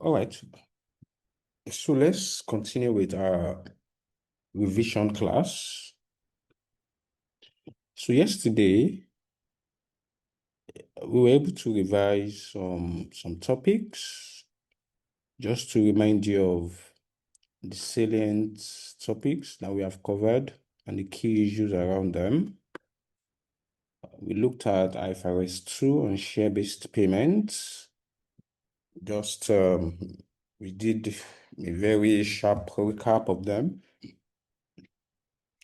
All right. So let's continue with our revision class. So yesterday, we were able to revise some topics just to remind you of the salient topics that we have covered and the key issues around them. We looked at IFRS 2 on share-based payments. We did a very sharp recap of them.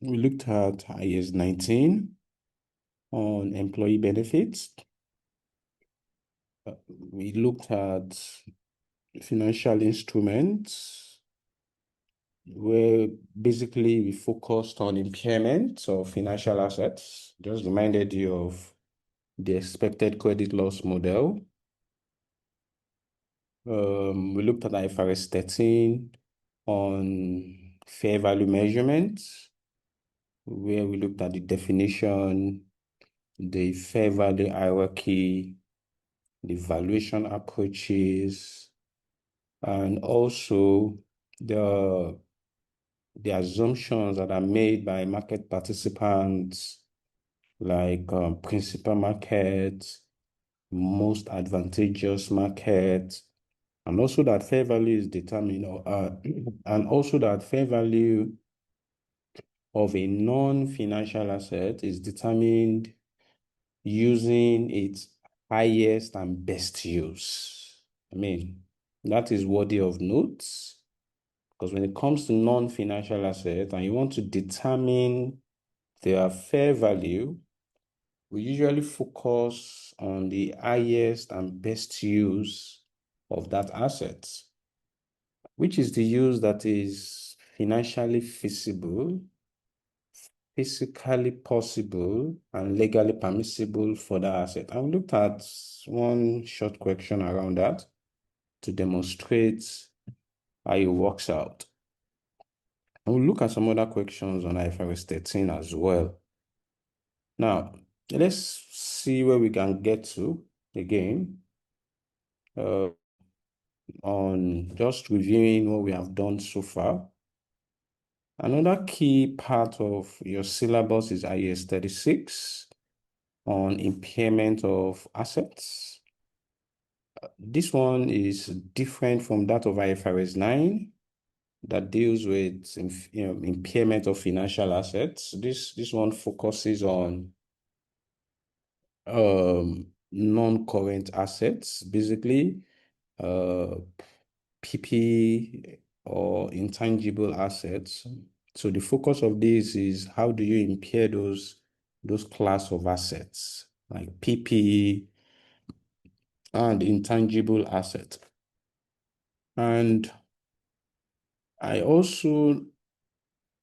We looked at IAS 19 on employee benefits. We looked at financial instruments, where basically we focused on impairment of financial assets. Just reminded you of the expected credit loss model. We looked at IFRS 13 on fair value measurements, where we looked at the definition, the fair value hierarchy, the valuation approaches, and also the assumptions that are made by market participants, like principal market, most advantageous market, and also that fair value is determined, and also that fair value of a non-financial asset is determined using its highest and best use. I mean, that is worthy of note, because when it comes to non-financial assets and you want to determine their fair value, we usually focus on the highest and best use of that asset, which is the use that is financially feasible, physically possible, and legally permissible for the asset. And we looked at one short question around that to demonstrate how it works out. And we'll look at some other questions on IFRS 13 as well. Now, let's see where we can get to again on just reviewing what we have done so far. Another key part of your syllabus is IAS 36 on impairment of assets. This one is different from that of IFRS 9 that deals with impairment of financial assets. This one focuses on non-current assets, basically PP or intangible assets. So the focus of this is how do you impair those class of assets like PP and intangible assets. And I also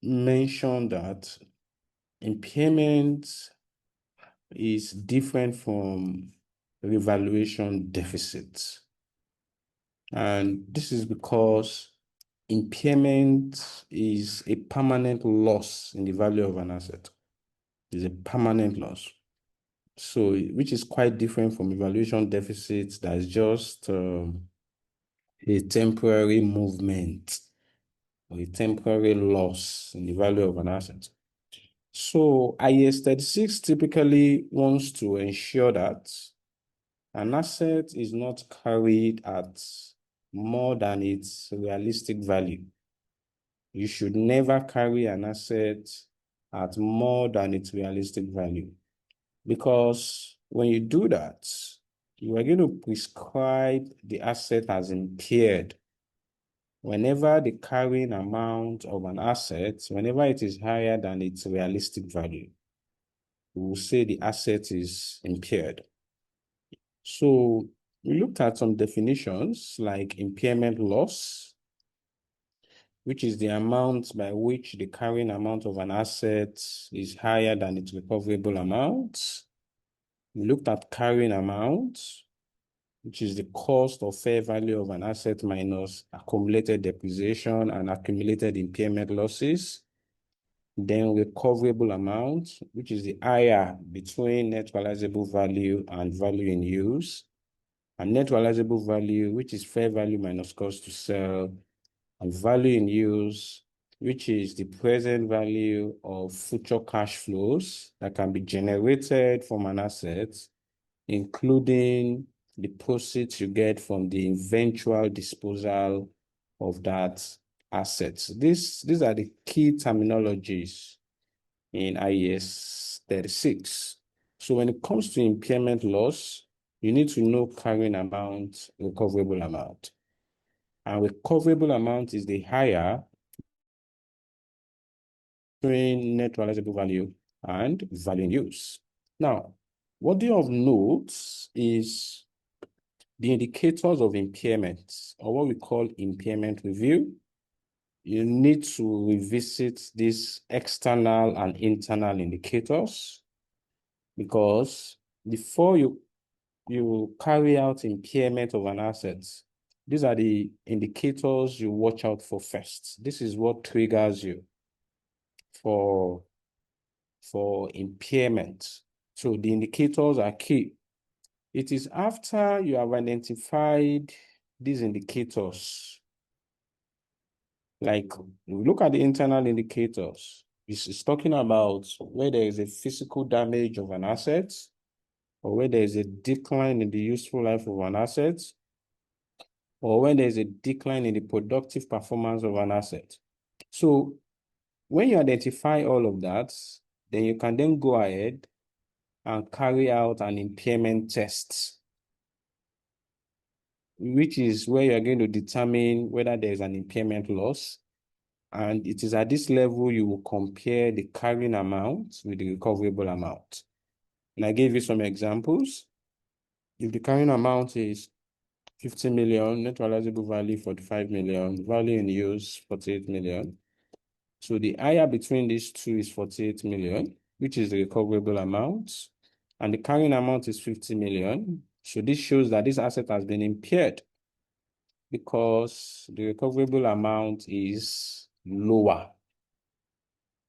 mentioned that impairment is different from revaluation deficits. And this is because impairment is a permanent loss in the value of an asset. It's a permanent loss. So, which is quite different from evaluation deficits. That's just a temporary movement or a temporary loss in the value of an asset. So IAS 36 typically wants to ensure that an asset is not carried at more than its realistic value. You should never carry an asset at more than its realistic value, because when you do that, you are going to prescribe the asset as impaired whenever the carrying amount of an asset, whenever it is higher than its realistic value. We will say the asset is impaired. So we looked at some definitions like impairment loss, which is the amount by which the carrying amount of an asset is higher than its recoverable amount. We looked at carrying amount, which is the cost or fair value of an asset minus accumulated depreciation and accumulated impairment losses. Then recoverable amount, which is the higher between net realizable value and value in use. and net realizable value, which is fair value minus cost to sell, and value in use, which is the present value of future cash flows that can be generated from an asset, including the proceeds you get from the eventual disposal of that asset. These are the key terminologies in IAS 36. So when it comes to impairment loss, you need to know carrying amount, recoverable amount. And recoverable amount is the higher between net realizable value and value in use. Now, what do you of note is the indicators of impairment, or what we call impairment review. You need to revisit these external and internal indicators, because before you carry out impairment of an asset, these are the indicators you watch out for first. This is what triggers you for impairment. So the indicators are key. It is after you have identified these indicators, like we look at the internal indicators. This is talking about where there is a physical damage of an asset, or where there is a decline in the useful life of an asset, or when there is a decline in the productive performance of an asset. So when you identify all of that, then you can then go ahead and carry out an impairment test, which is where you're going to determine whether there's an impairment loss. And it is at this level you will compare the carrying amount with the recoverable amount. And I gave you some examples. If the carrying amount is 50 million, net realizable value 45 million, value in use 48 million. So the higher between these two is 48 million, which is the recoverable amount, and the carrying amount is 50 million. So this shows that this asset has been impaired because the recoverable amount is lower.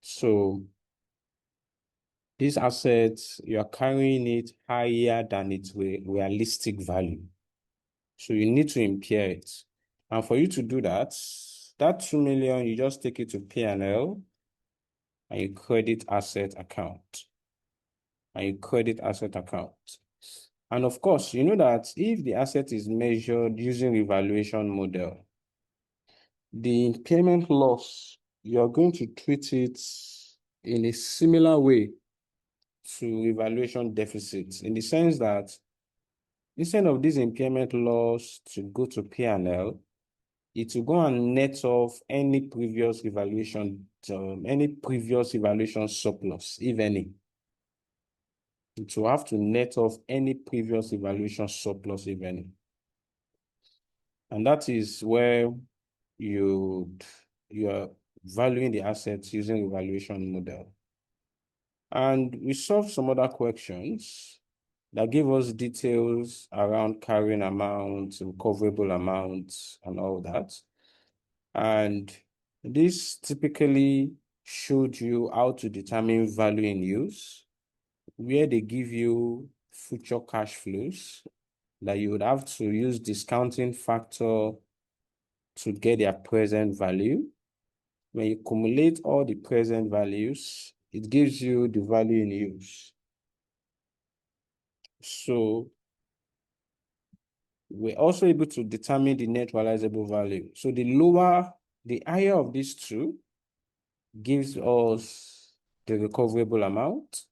So this asset, you are carrying it higher than its realistic value. So you need to impair it. And for you to do that, that 2 million, you just take it to P&L and you credit asset account. And of course, you know that if the asset is measured using revaluation model, the impairment loss, you're going to treat it in a similar way to revaluation deficit, in the sense that instead of this impairment loss to go to P&L, it will go and net off any previous evaluation surplus, if any. It will have to net off any previous evaluation surplus, if any. And that is where you are valuing the assets using evaluation model. And we solved some other questions that give us details around carrying amounts, recoverable amounts, and all that. And this typically showed you how to determine value in use, where they give you future cash flows that you would have to use discounting factor to get their present value. When you accumulate all the present values, it gives you the value in use. So we're also able to determine the net realizable value. So the higher of these two gives us the recoverable amount.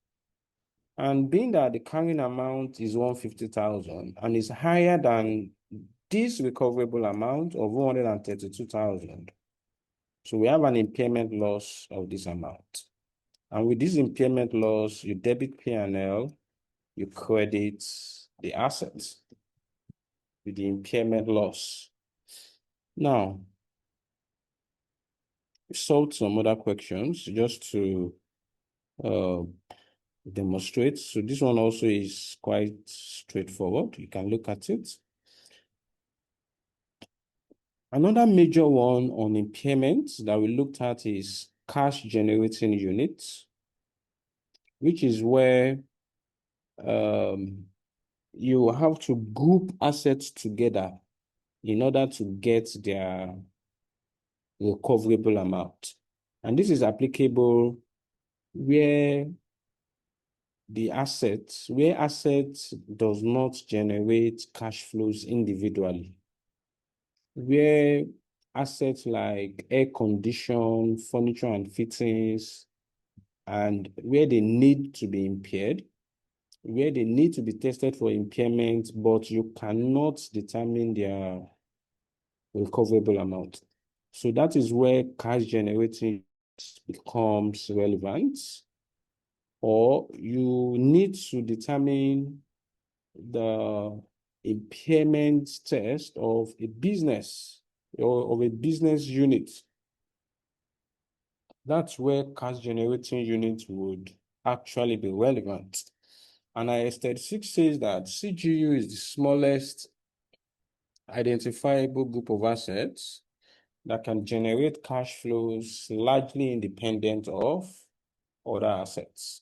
And being that the carrying amount is 150,000 and is higher than this recoverable amount of 132,000, so we have an impairment loss of this amount. And with this impairment loss, you debit P&L, you credit the assets with the impairment loss. Now, we solved some other questions just to demonstrate. So this one also is quite straightforward. You can look at it. Another major one on impairment that we looked at is cash generating units, which is where you have to group assets together in order to get their recoverable amount. And this is applicable where assets does not generate cash flows individually, where assets like air condition, furniture and fittings, and where they need to be impaired, where they need to be tested for impairment, but you cannot determine their recoverable amount. So that is where cash generating becomes relevant, or you need to determine the impairment test of a business or of a business unit. That's where cash generating units would actually be relevant. And IS-36 says that CGU is the smallest identifiable group of assets that can generate cash flows largely independent of other assets.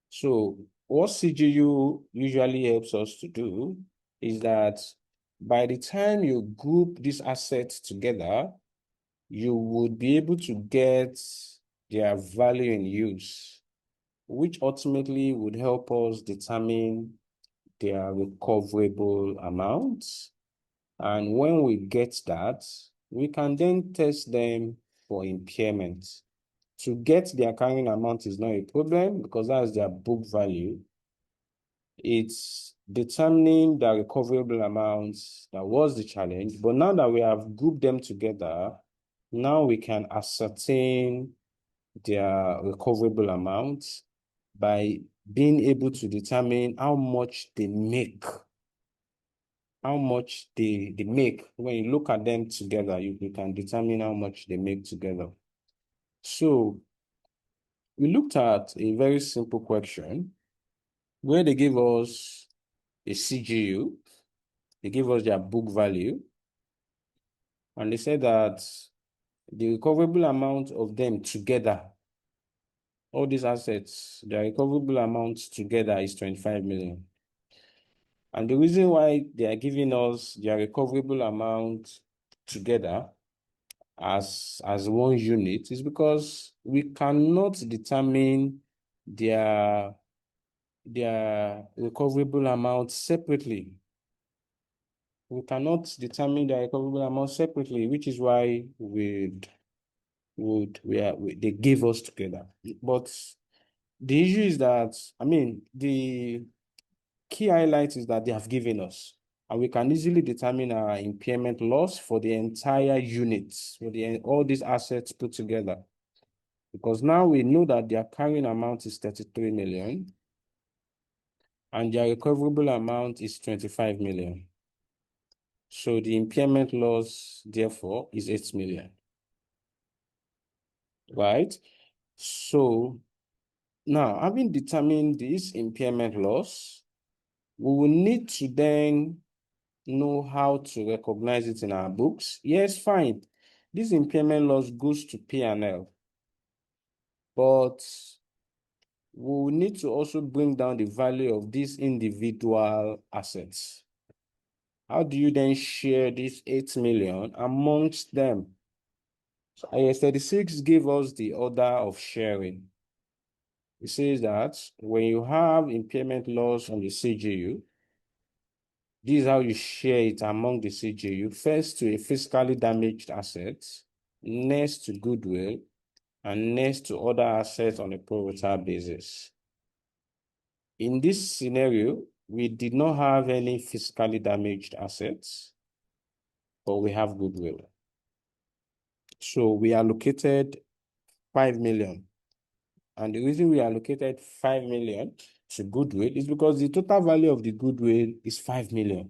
So what CGU usually helps us to do is that by the time you group these assets together, you would be able to get their value in use, which ultimately would help us determine their recoverable amounts. And when we get that, we can then test them for impairment. To get their carrying amount is not a problem because that's their book value. It's determining the recoverable amounts that was the challenge. But now that we have grouped them together, now we can ascertain their recoverable amounts by being able to determine how much they make. How much they make. When you look at them together, you can determine how much they make together. So we looked at a very simple question where they gave us a CGU, they gave us their book value, and they said that the recoverable amount of them together, all these assets, their recoverable amount together is 25 million. And the reason why they are giving us their recoverable amount together as one unit is because we cannot determine their recoverable amount separately. We cannot determine their recoverable amount separately, which is why they gave us together. But the issue is that, I mean, the key highlight is that they have given us, and we can easily determine our impairment loss for the entire unit, for all these assets put together. Because now we know that their carrying amount is 33 million and their recoverable amount is 25 million. So the impairment loss, therefore, is 8 million. Right? So now, having determined this impairment loss, we will need to then know how to recognize it in our books. Yes, fine. This impairment loss goes to P&L, but we will need to also bring down the value of these individual assets. How do you then share this 8 million amongst them? So IS-36 gave us the order of sharing. It says that when you have impairment loss on the CGU, this is how you share it among the CGU. First to a physically damaged asset, next to goodwill, and next to other assets on a pro rata basis. In this scenario, we did not have any physically damaged assets, but we have goodwill. So we allocated 5 million. And the reason we allocated 5 million to goodwill is because the total value of the goodwill is 5 million.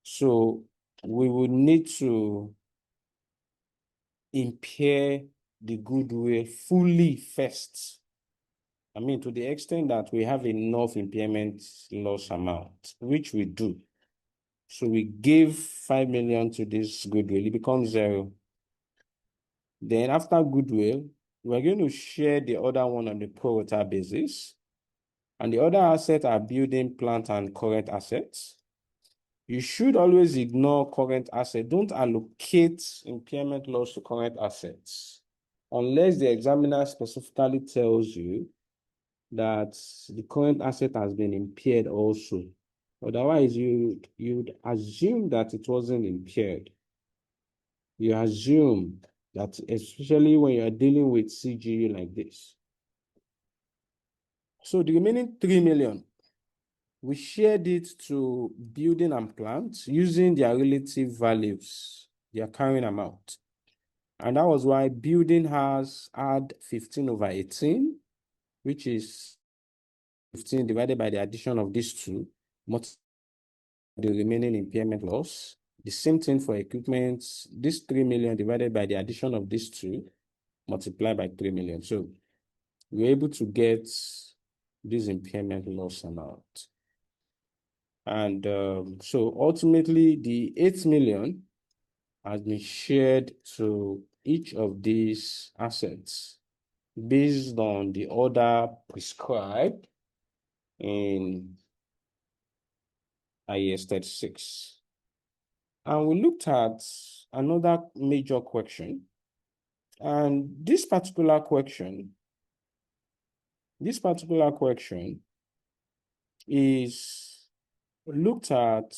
So we would need to impair the goodwill fully first. I mean, to the extent that we have enough impairment loss amount, which we do. So we give 5 million to this goodwill, it becomes 0. Then after goodwill, we're going to share the other one on the pro rata basis. and the other assets are building, plant, and current assets. You should always ignore current assets. Don't allocate impairment loss to current assets unless the examiner specifically tells you that the current asset has been impaired also. Otherwise, you'd assume that it wasn't impaired. You assume that, especially when you're dealing with CGU like this. So the remaining 3 million, we shared it to building and plant using their relative values, their carrying amount. And that was why building has had 15/18, which is 15 divided by the addition of these two, multiplied the remaining impairment loss. The same thing for equipment, this 3 million divided by the addition of these two, multiplied by 3 million. So we're able to get this impairment loss amount. And so ultimately, the 8 million has been shared to each of these assets based on the order prescribed in IAS 36. And we looked at another major question. And this particular question is looked at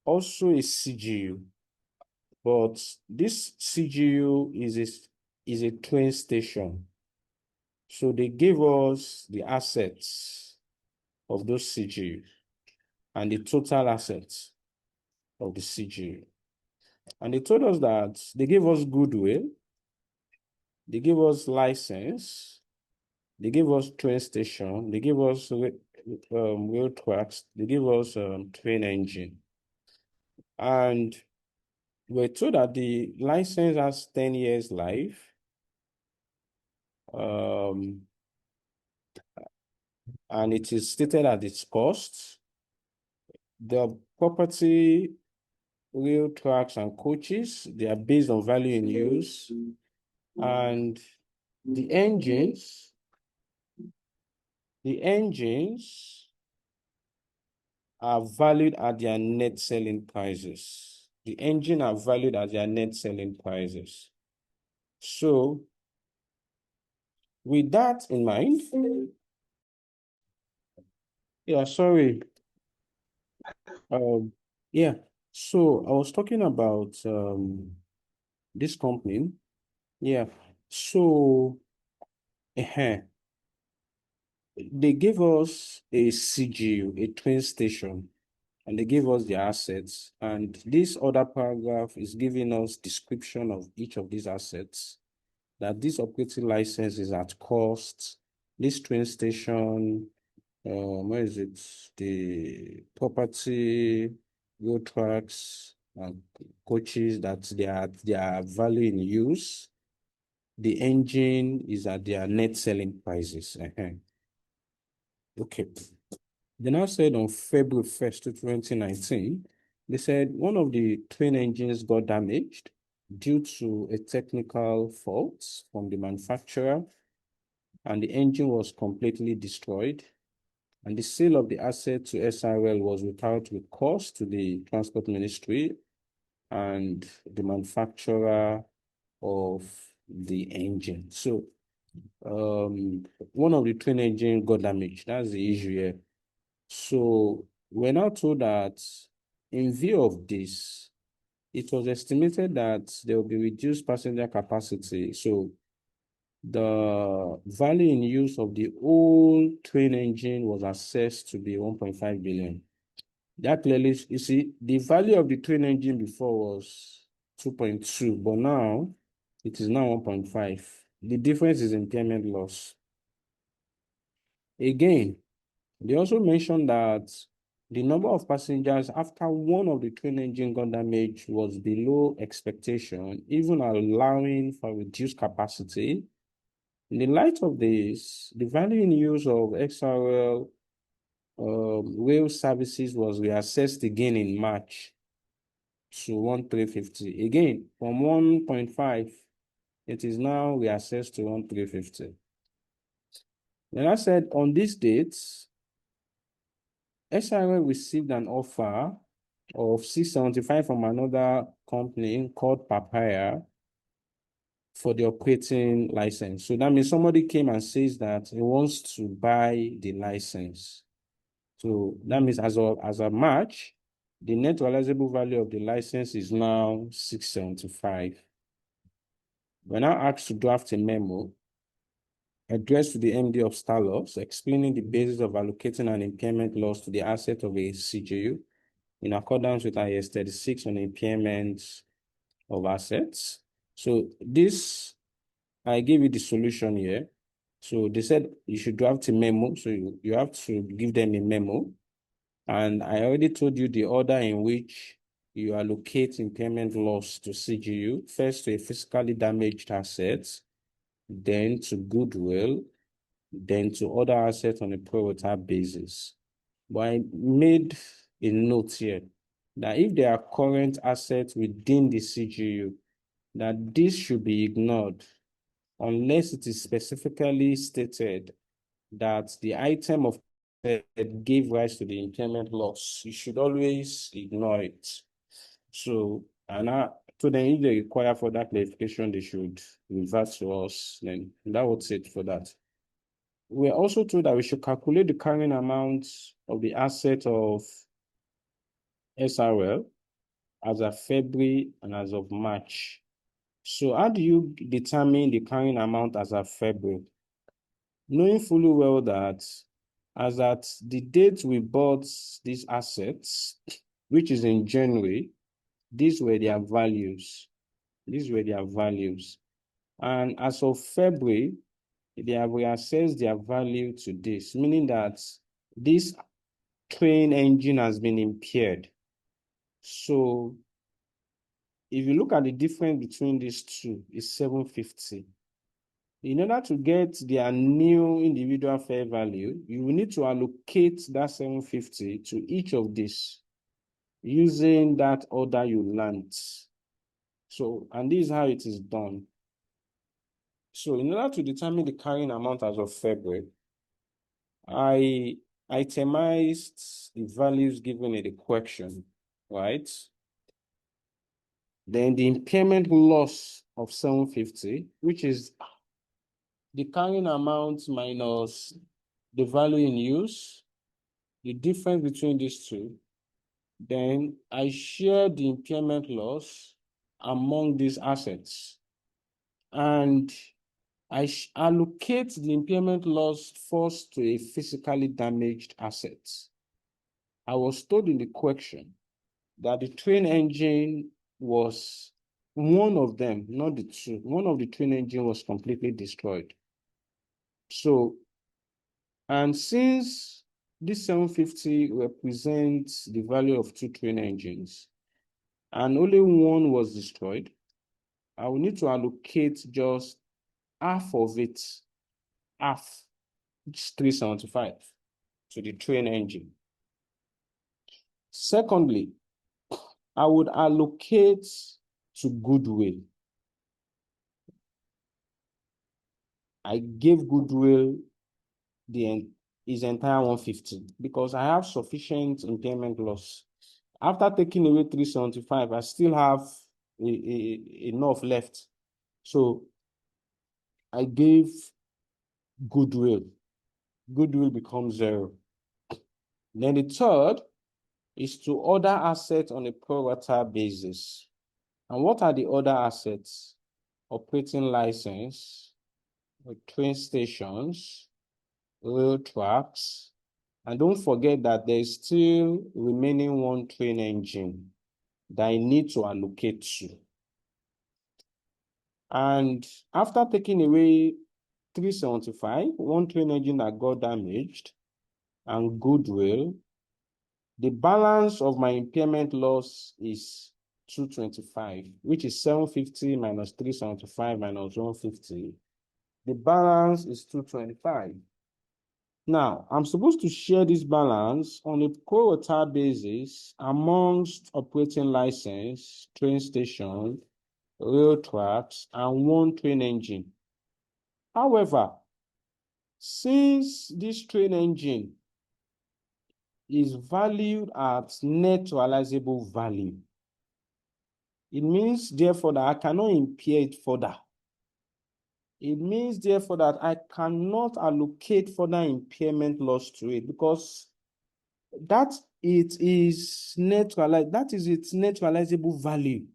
also a CGU, but this CGU is a train station. So they gave us the assets of those CGU and the total assets of the CGU. And they told us that they gave us goodwill, they gave us license, they gave us train station, they gave us rail tracks, they gave us train engine. And we're told that the license has 10 years life. And it is stated at its cost. The property, rail tracks, and coaches, they are based on value in use. And the engines are valued at their net selling prices. The engine are valued at their net selling prices. So with that in mind, yeah, sorry. Yeah, so I was talking about this company. Yeah, so they gave us a CGU, a train station, and they gave us the assets. And this other paragraph is giving us description of each of these assets, that this operating license is at cost, this train station, where is it? The property, road tracks, and coaches, that they are value in use. The engine is at their net selling prices. Okay. They now said on February 1st, 2019, they said one of the train engines got damaged due to a technical fault from the manufacturer, and the engine was completely destroyed. And the sale of the asset to SRL was without recourse to the Transport Ministry and the manufacturer of the engine. So one of the train engine got damaged. That's the issue here. So we're now told that in view of this, it was estimated that there will be reduced passenger capacity. So the value in use of the old train engine was assessed to be 1.5 billion. That clearly, you see, the value of the train engine before was 2.2, but now it is now 1.5. The difference is impairment loss. Again, they also mentioned that the number of passengers after one of the train engine got damaged was below expectation, even allowing for reduced capacity. In the light of this, the value in use of XRL rail services was reassessed again in March to 1,350. Again, from 1.5, it is now reassessed to 1,350. Then I said on this date, SRL received an offer of 675 from another company called Papaya for the operating license. So that means somebody came and says that he wants to buy the license. So that means as of March, the net realizable value of the license is now 675. We're now asked to draft a memo addressed to the MD of Starloss, explaining the basis of allocating an impairment loss to the asset of a CGU in accordance with IS 36 on impairment of assets. So this, I gave you the solution here. So they said you should draft a memo. So you have to give them a memo. And I already told you the order in which you allocate impairment loss to CGU, first to a physically damaged asset, then to goodwill, then to other assets on a pro rata basis. But I made a note here that if there are current assets within the CGU, that this should be ignored unless it is specifically stated that the item of that gave rise to the impairment loss. You should always ignore it. So, so then if they require further clarification, they should revert to us. Then that was it for that. We're also told that we should calculate the carrying amount of the asset of SRL as of February and as of March. So how do you determine the carrying amount as of February? Knowing fully well that as at the date we bought these assets, which is in January, these were their values. These were their values. And as of February, they have reassessed their value to this, meaning that this train engine has been impaired. So if you look at the difference between these two, it's 750. In order to get their new individual fair value, you will need to allocate that 750 to each of these using that order you learned. So, and this is how it is done. So in order to determine the carrying amount as of February, I itemized the values given in the question, right? Then the impairment loss of 750, which is the carrying amount minus the value in use, the difference between these two. Then I share the impairment loss among these assets. And I allocate the impairment loss first to a physically damaged asset. I was told in the question that the train engine was one of them, not the two. One of the train engine was completely destroyed. So, and since this 750 represents the value of two train engines, and only one was destroyed, I will need to allocate just half of it, half, which is 375, to the train engine. Secondly, I would allocate to goodwill. I gave goodwill his entire 150 because I have sufficient impairment loss. After taking away 375, I still have enough left. So I gave goodwill. Goodwill becomes 0. Then the third is to other assets on a pro rata basis. And what are the other assets? Operating license, train stations, rail tracks, and don't forget that there is still remaining one train engine that I need to allocate to. And after taking away 375, one train engine that got damaged, and goodwill, the balance of my impairment loss is 225, which is 750 minus 375 minus 150. The balance is 225. Now, I'm supposed to share this balance on a pro rata basis amongst operating license, train station, rail tracks, and one train engine. However, Since this train engine is valued at net realizable value, it means therefore that I cannot impair it further. It means therefore that I cannot allocate further impairment loss to it because that is its net realizable value.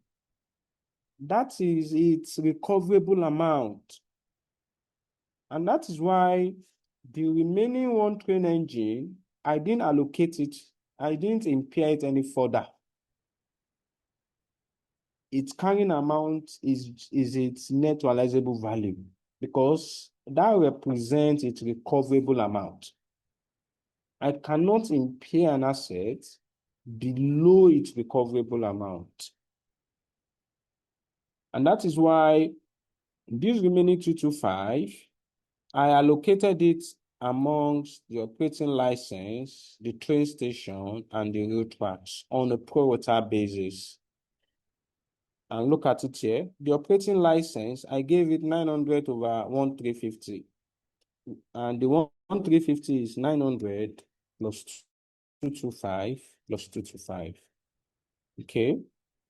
That is its recoverable amount. And that is why the remaining one train engine, I didn't allocate it. I didn't impair it any further. Its carrying amount is its net realizable value because that represents its recoverable amount. I cannot impair an asset below its recoverable amount. And that is why this remaining 225, I allocated it amongst the operating license, the train station, and the rail tracks on a pro rata basis. And look at it here. The operating license, I gave it 900 over 1350. And the 1350 is 900 plus 225 plus 225. Okay.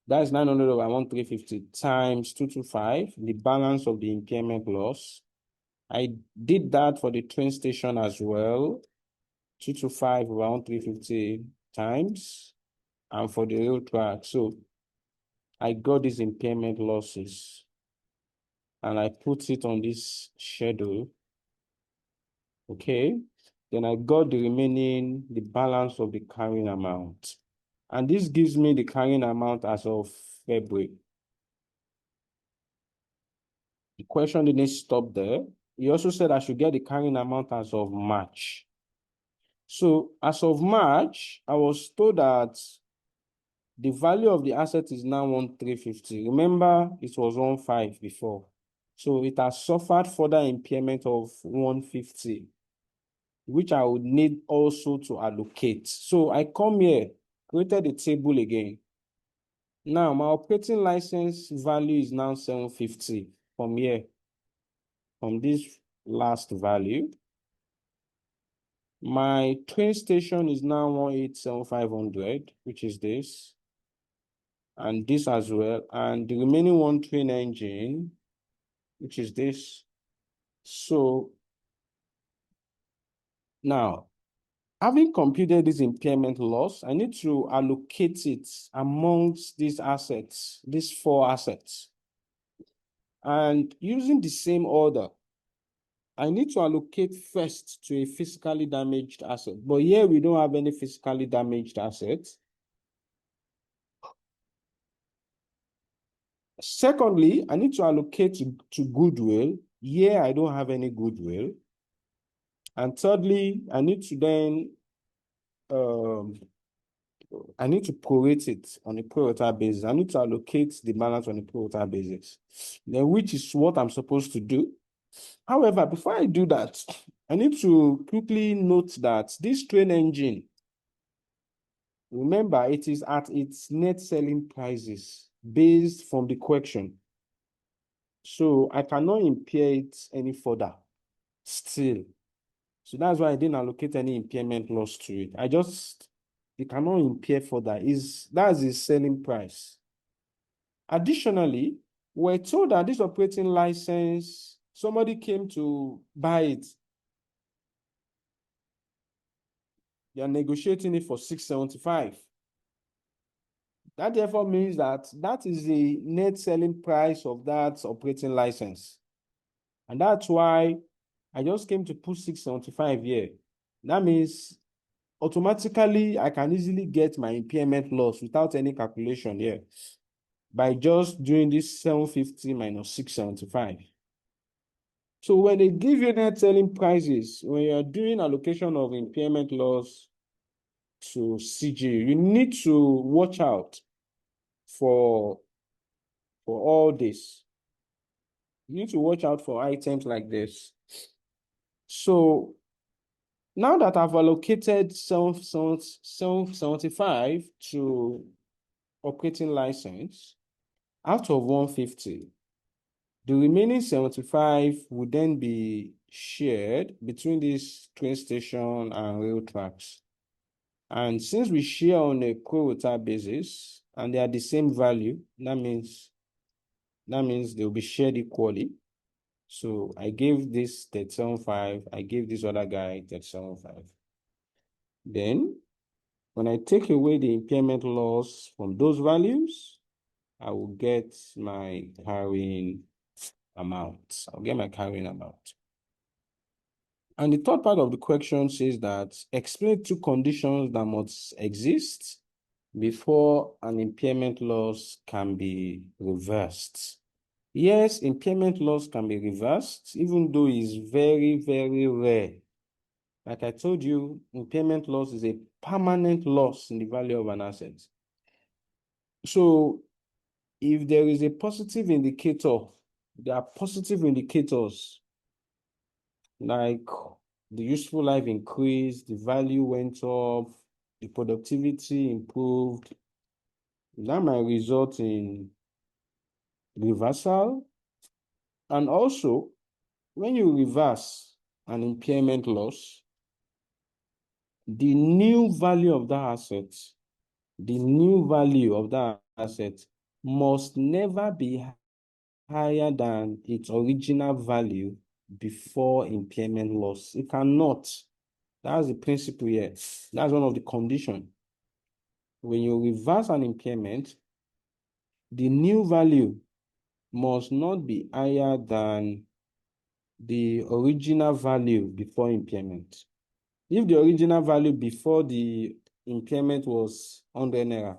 That's 900 over 1350 times 225, the balance of the impairment loss. I did that for the train station as well. 225 over 1350 times, and for the rail track. So I got these impairment losses and I put it on this schedule. Okay. Then I got the balance of the carrying amount. And this gives me the carrying amount as of February. The question didn't stop there. He also said I should get the carrying amount as of March. So as of March, I was told that the value of the asset is now 1350. Remember, it was 15 before. So it has suffered further impairment of 150, which I would need also to allocate. So I come here, created a table again. Now my operating license value is now 750 from here, from this last value. My train station is now 187,500, which is this, and this as well. And the remaining one train engine, which is this. So now, having computed this impairment loss, I need to allocate it amongst these assets, these four assets. And using the same order, I need to allocate first to a physically damaged asset. But here we don't have any physically damaged assets. Secondly, I need to allocate to goodwill. Here I don't have any goodwill. And thirdly, I need to then I need to prorate it on a pro rata basis. I need to allocate the balance on a pro rata basis, then which is what I'm supposed to do. However, before I do that, I need to quickly note that this train engine, remember, it is at its net selling prices based from the correction. So I cannot impair it any further still. So that's why I didn't allocate any impairment loss to it. It cannot impair further. That's its selling price. Additionally, we're told that this operating license, somebody came to buy it. They are negotiating it for 675. That therefore means that is the net selling price of that operating license. And that's why I just came to put 675 here. That means automatically I can easily get my impairment loss without any calculation here by just doing this 750 minus 675. So when they give you net selling prices, when you're doing allocation of impairment loss to CG, you need to watch out for all this. You need to watch out for items like this. So now that I've allocated 775 to operating license out of 150, the remaining 75 would then be shared between this train station and rail tracks. And since we share on a pro rata basis and they are the same value, that means they will be shared equally. So I gave this 37.5, I gave this other guy 37.5. Then when I take away the impairment loss from those values, I will get my carrying amount. I'll get my carrying amount. And the third part of the question says that explain two conditions that must exist before an impairment loss can be reversed. Yes, impairment loss can be reversed, even though it's very, very rare. Like I told you, impairment loss is a permanent loss in the value of an asset. So if there is a positive indicator, there are positive indicators like the useful life increased, the value went up, the productivity improved, that might result in reversal. And also, when you reverse an impairment loss, the new value of that asset must never be higher than its original value before impairment loss. It cannot. That's the principle here. That's one of the conditions. When you reverse an impairment, the new value must not be higher than the original value before impairment. If the original value before the impairment was 100 naira,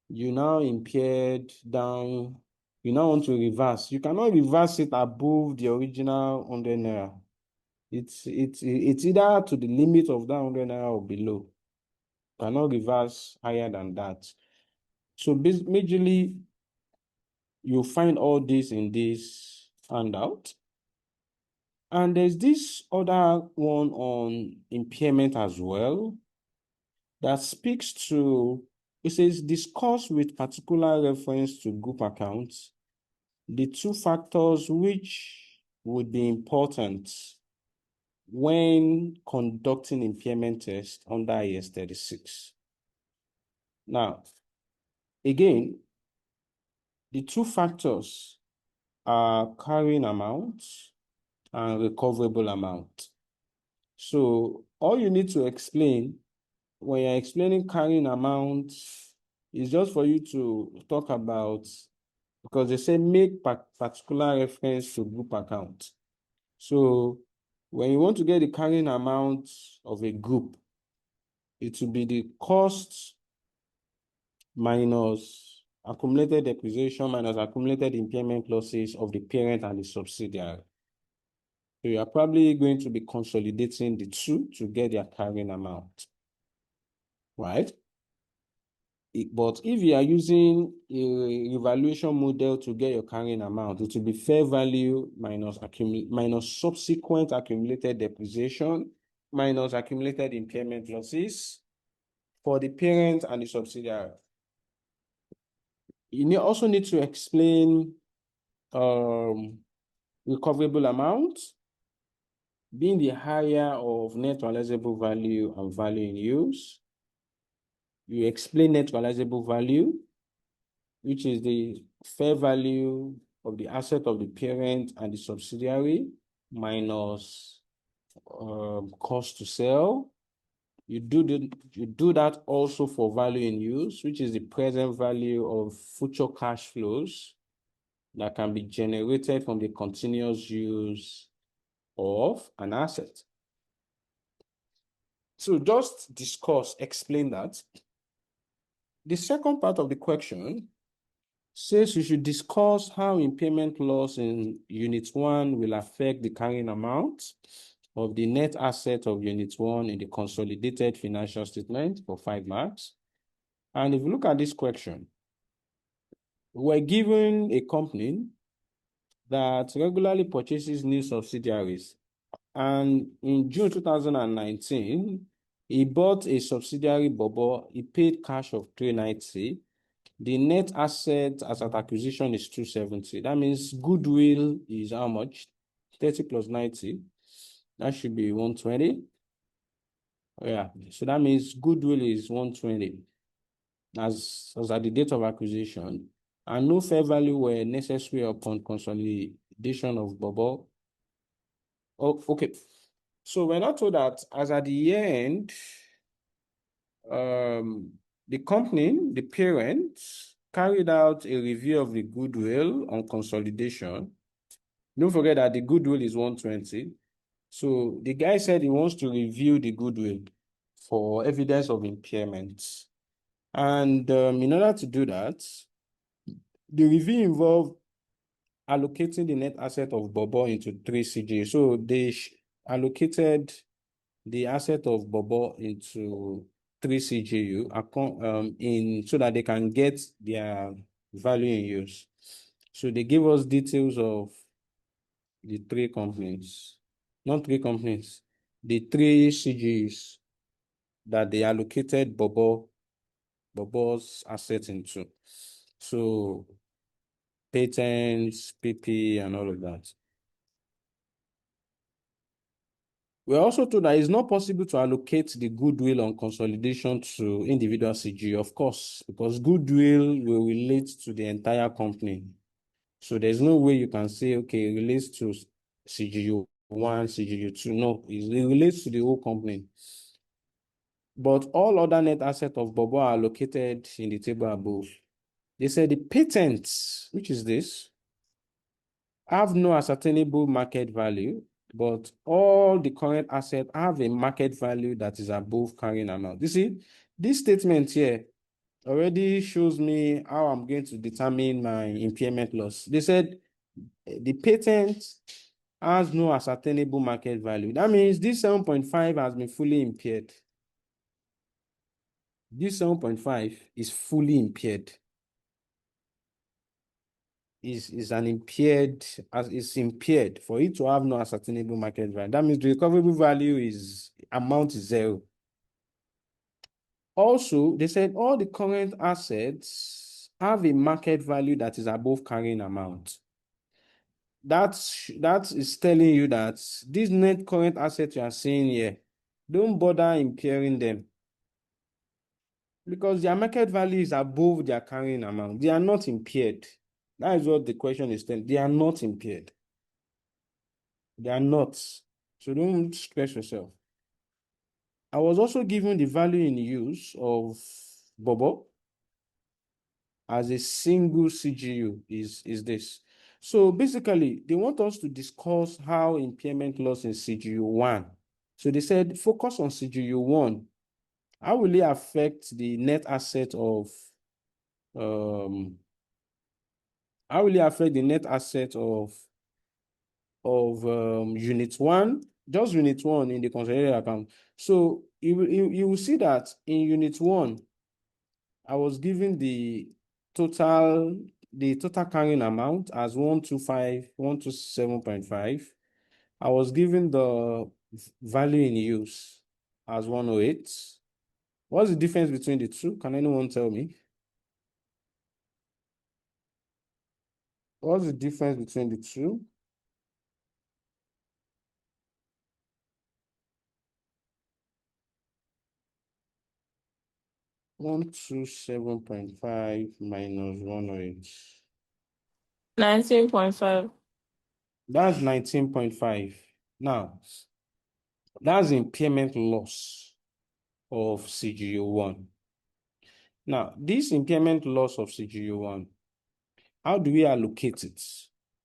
you now impaired down, you now want to reverse. You cannot reverse it above the original 100 naira. It's either to the limit of that 100 naira or below. You cannot reverse higher than that. So majorly, you'll find all this in this handout. And there's this other one on impairment as well that speaks to, it says, discuss with particular reference to group accounts the two factors which would be important when conducting impairment test under IAS 36. Now, again, the two factors are carrying amount and recoverable amount. So all you need to explain when you're explaining carrying amount is just for you to talk about, because they say make particular reference to group account. So when you want to get the carrying amount of a group, it will be the cost minus accumulated depreciation minus accumulated impairment losses of the parent and the subsidiary. So you are probably going to be consolidating the two to get their carrying amount, right? But if you are using a evaluation model to get your carrying amount, it will be fair value minus subsequent accumulated depreciation minus accumulated impairment losses for the parent and the subsidiary. You also need to explain recoverable amount being the higher of net realizable value and value in use. You explain net realizable value, which is the fair value of the asset of the parent and the subsidiary minus cost to sell. You do that also for value in use, which is the present value of future cash flows that can be generated from the continuous use of an asset. So just explain that. The second part of the question says you should discuss how impairment loss in Unit 1 will affect the carrying amount of the net asset of Unit 1 in the consolidated financial statement for 5 marks. And if you look at this question, we're given a company that regularly purchases new subsidiaries. And in June 2019, he bought a subsidiary Bobo. He paid cash of 390. The net asset as at acquisition is 270. That means goodwill is how much? 30 plus 90. That should be 120. Yeah, so that means goodwill is 120 as at the date of acquisition, and no fair value were necessary upon consolidation of Bobo. Oh, okay. So we're not told that as at the year end, the company, the parent, carried out a review of the goodwill on consolidation. Don't forget that the goodwill is 120. So the guy said he wants to review the goodwill for evidence of impairment. And in order to do that, the review involved allocating the net asset of Bobo into 3 CGU. So they allocated the asset of Bobo into 3 CGU so that they can get their value in use. So they give us details of the 3 companies, not 3 companies, the 3 CGUs that they allocated Bobo's assets into. So patents, PP, and all of that. We're also told that it's not possible to allocate the goodwill on consolidation to individual CGU, of course, because goodwill will relate to the entire company. So there's no way you can say, okay, it relates to CGU 1, CGU 2. No, it relates to the whole company. But all other net assets of Bobo are located in the table above. They said the patents, which is this, have no ascertainable market value, but all the current assets have a market value that is above carrying amount. You see, this statement here already shows me how I'm going to determine my impairment loss. They said the patent has no ascertainable market value. That means this 7.5 has been fully impaired. This 7.5 is fully impaired. Is an impaired, as is impaired for it to have no ascertainable market value. That means the recoverable value amount is 0. Also, they said all the current assets have a market value that is above carrying amount. That is telling you that these net current assets you are seeing here, don't bother impairing them because their market value is above their carrying amount. They are not impaired. That is what the question is telling. They are not impaired. They are not. So don't stress yourself. I was also given the value in use of Bobo as a single CGU is this. So basically, they want us to discuss how impairment loss in CGU 1. So they said, focus on CGU 1. How will it affect the net asset of how will it affect the net asset of unit 1, just unit 1 in the consolidated account? So you will see that in unit 1, I was given the total carrying amount as 127.5. I was given the value in use as 108. What's the difference between the two? Can anyone tell me? What's the difference between the two? 127.5 minus 108. 19.5. That's 19.5. Now, that's impairment loss of CGU 1. Now, this impairment loss of CGU 1, how do we allocate it?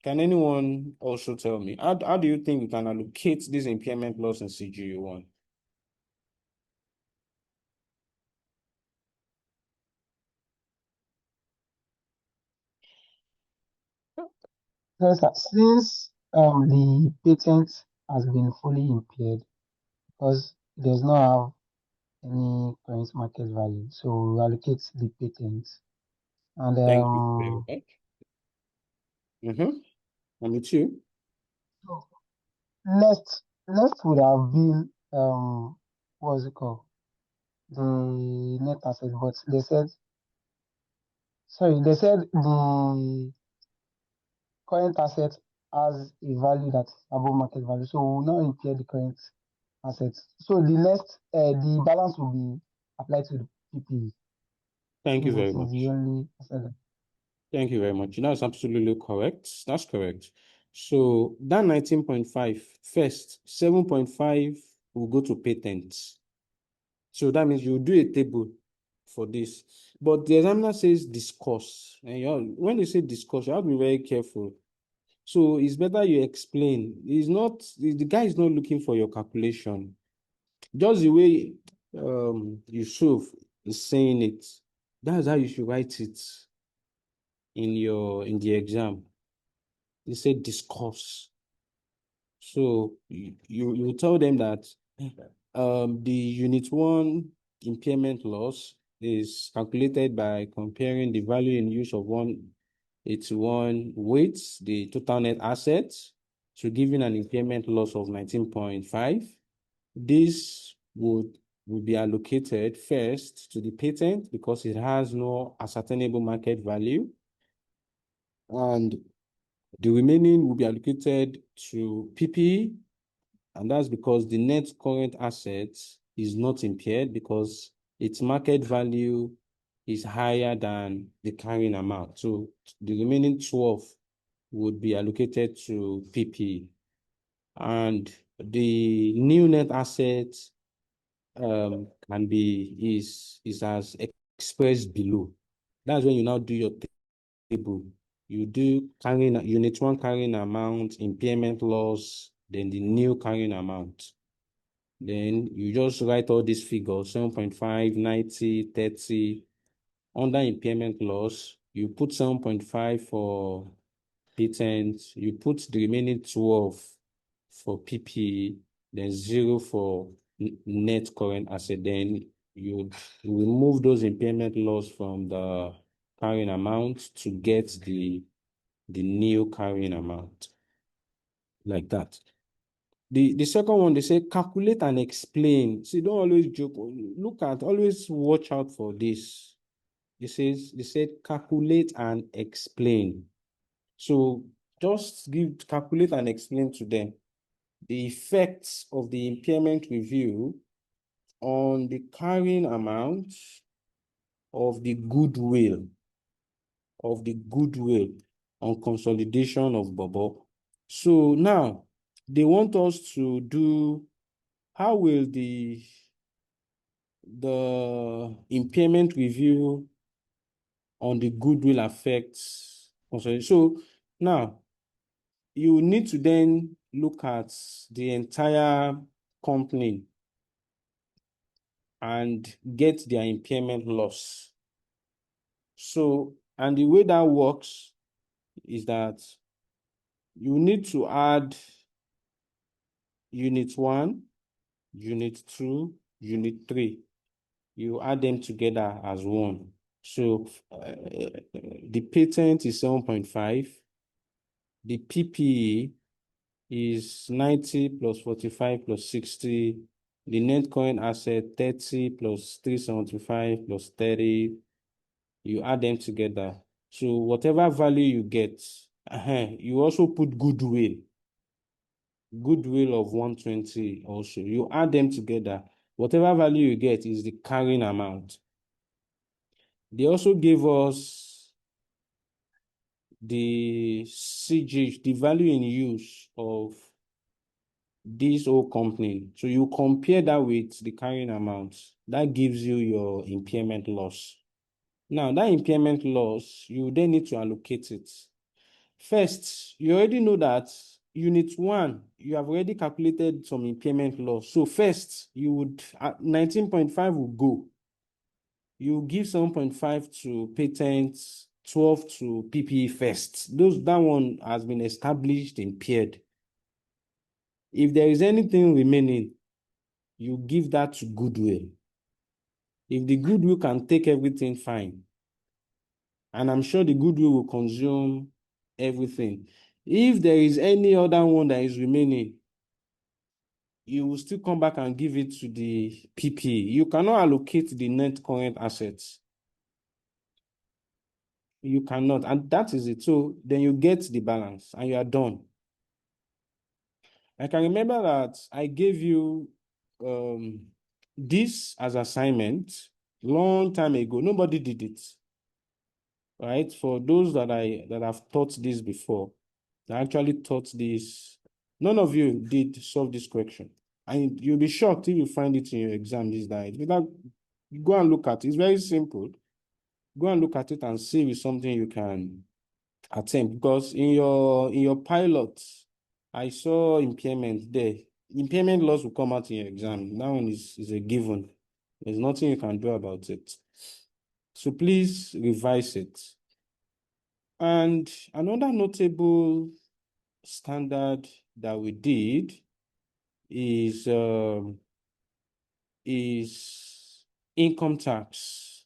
Can anyone also tell me? How do you think we can allocate this impairment loss in CGU 1? Yes, sir. Since the patent has been fully impaired because it does not have any current market value, so we allocate the patent. And Thank you very much. I'm with you. so next would have been what's it called? The net asset, but they said the current asset has a value that's above market value. So we will not impair the current assets. So the balance will be applied to the PPE Thank you since very it is the much. only asset. Thank you very much. That's absolutely correct. That's correct. So that 19.5 first, 7.5 will go to patents. So that means you do a table for this. But the examiner says discuss. And when they say discuss, you have to be very careful. So it's better you explain. The guy is not looking for your calculation. Just the way Yusuf is saying it, that's how you should write it in the exam. They say discuss. So you tell them that the unit one impairment loss is calculated by comparing the value in use of 181 weights, the total net assets, to giving an impairment loss of 19.5. This would be allocated first to the patent because it has no ascertainable market value, and the remaining will be allocated to PPE, and that's because the net current asset is not impaired because its market value is higher than the carrying amount. So the remaining 12 would be allocated to PPE. And the new net asset can be is as expressed below. That's when you now do your table. You do carrying unit one carrying amount, impairment loss, then the new carrying amount. Then you just write all these figures, 7.5, 90, 30. Under impairment loss, you put 7.5 for patent, you put the remaining 12 for PPE, then 0 for net current asset. Then you remove those impairment loss from the carrying amount to get the new carrying amount, like that. The second one, they say calculate and explain. See, don't always joke. Always watch out for this. They said calculate and explain. So just calculate and explain to them the effects of the impairment review on the carrying amount of the goodwill on consolidation of Bobo. So now they want us to do how will the impairment review on the goodwill affect consolidation. So now you need to then look at the entire company and get their impairment loss. So, and the way that works is that you need to add unit 1, unit 2, unit 3. You add them together as one. So the patent is 7.5. The PPE is 90 plus 45 plus 60. The net current asset 30 plus 375 plus 30. You add them together. So whatever value you get, you also put goodwill of 120 also. You add them together. Whatever value you get is the carrying amount. They also gave us the CG, the value in use of this whole company. So you compare that with the carrying amount. That gives you your impairment loss. Now, that impairment loss, you then need to allocate it. First, you already know that unit 1, you have already calculated some impairment loss. So first, you would 19.5 will go. You give 7.5 to patents, 12 to PPE first. That one has been established, impaired. If there is anything remaining, you give that to goodwill. If the goodwill can take everything, fine. And I'm sure the goodwill will consume everything. If there is any other one that is remaining, you will still come back and give it to the PP. You cannot allocate the net current assets. You cannot, and that is it. So then you get the balance and you are done. I can remember that I gave you this as assignment long time ago. Nobody did it, right? For those that have taught this before, I actually taught this. None of you did solve this question. And you'll be shocked if you find it in your exam this day. Without, go and look at it. It's very simple. Go and look at it and see if it's something you can attempt. Because in your pilot, I saw impairment there. Impairment loss will come out in your exam. That one is a given. There's nothing you can do about it. So please revise it. And another notable standard that we did is income tax.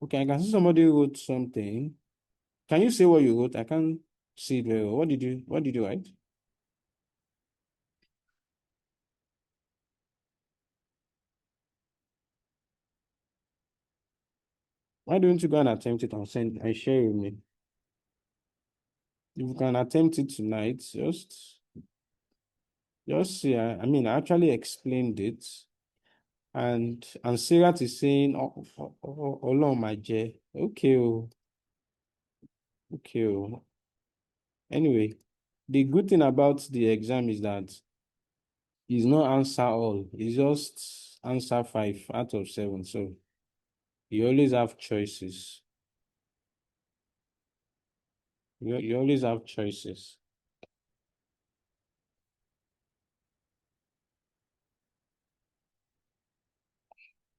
Okay, I can see somebody wrote something. Can you say what you wrote? I can't see it very well. What did you write? Why don't you go and attempt it and send and share with me? If you can attempt it tonight, just see. I mean, I actually explained it, and Sarah is saying, "Oh, my J." Okay, oh, okay, oh. Anyway, the good thing about the exam is that it's not answer all. It's just answer 5 out of 7. So you always have choices. You always have choices.